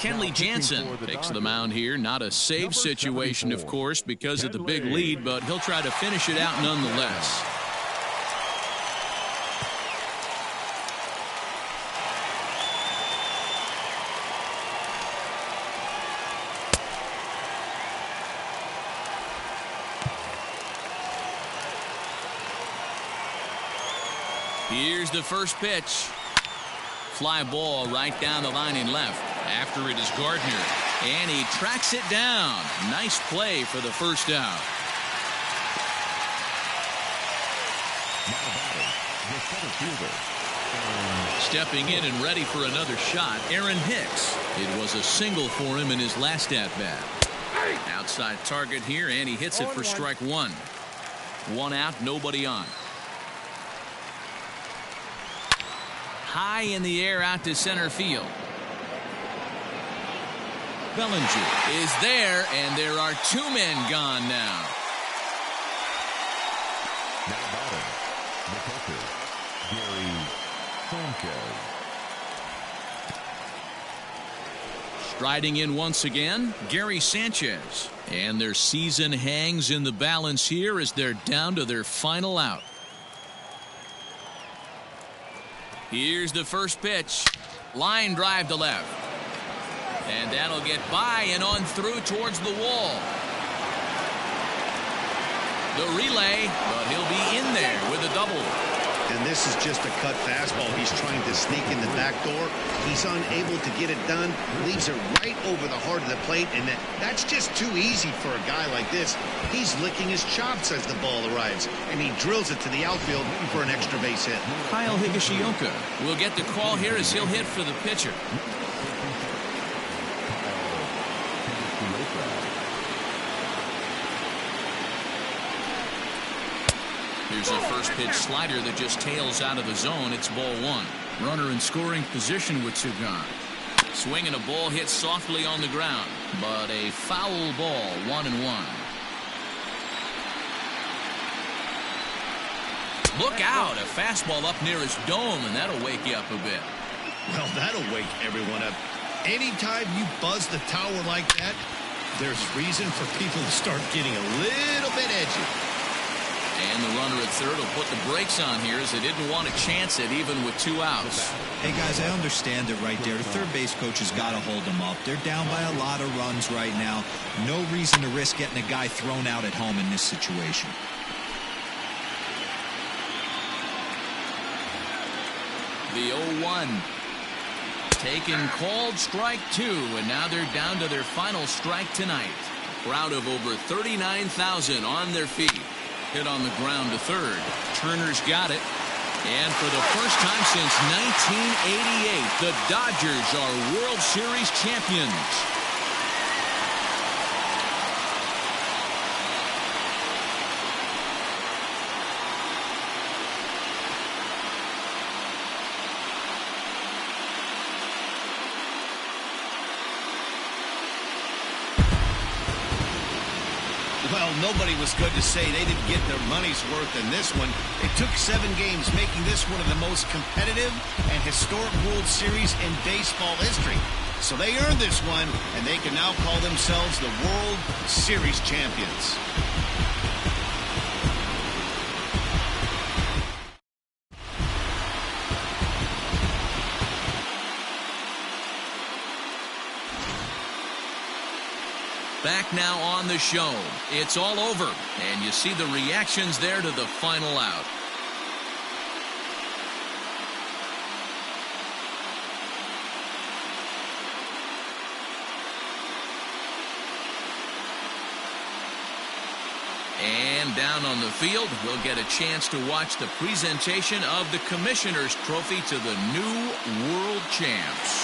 Kenley Jansen takes the mound here. Not a save situation, of course, because of the big lead, but he'll try to finish it out nonetheless. Here's the first pitch. Fly ball right down the line in left. After it is Gardner, and he tracks it down. Nice play for the first out. Stepping in and ready for another shot, Aaron Hicks. It was a single for him in his last at-bat. Outside target here, and he hits it for strike one. One out, nobody on. High in the air out to center field. Bellinger is there, and there are two men gone now. Now batting, the catcher, Gary Sanchez. Striding in once again, Gary Sanchez. And their season hangs in the balance here as they're down to their final out. Here's the first pitch. Line drive to left. And that'll get by and on through towards the wall. The relay, but he'll be in there with a double. And this is just a cut fastball. He's trying to sneak in the back door. He's unable to get it done. Leaves it right over the heart of the plate. And that's just too easy for a guy like this. He's licking his chops as the ball arrives. And he drills it to the outfield for an extra base hit. Kyle Higashioka will get the call here as he'll hit for the pitcher. Here's a first pitch slider that just tails out of the zone. It's ball one. Runner in scoring position with two gone. Swinging a ball hit softly on the ground, but a foul ball, 1-1. Look out, a fastball up near his dome, and that'll wake you up a bit. Well, that'll wake everyone up. Anytime you buzz the tower like that, there's reason for people to start getting a little bit edgy. And the runner at third will put the brakes on here as they didn't want to chance it even with two outs. Hey, guys, I understand it right there. The third base coach has got to hold them up. They're down by a lot of runs right now. No reason to risk getting a guy thrown out at home in this situation. The 0-1. Taken, called, strike two, and now they're down to their final strike tonight. A crowd of over 39,000 on their feet. Hit on the ground to third. Turner's got it. And for the first time since 1988, the Dodgers are World Series champions. Well, nobody was good to say they didn't get their money's worth in this one. It took 7 games, making this one of the most competitive and historic World Series in baseball history. So they earned this one, and they can now call themselves the World Series champions. Back now on the show. It's all over, and you see the reactions there to the final out. And down on the field, we'll get a chance to watch the presentation of the Commissioner's Trophy to the new World Champs.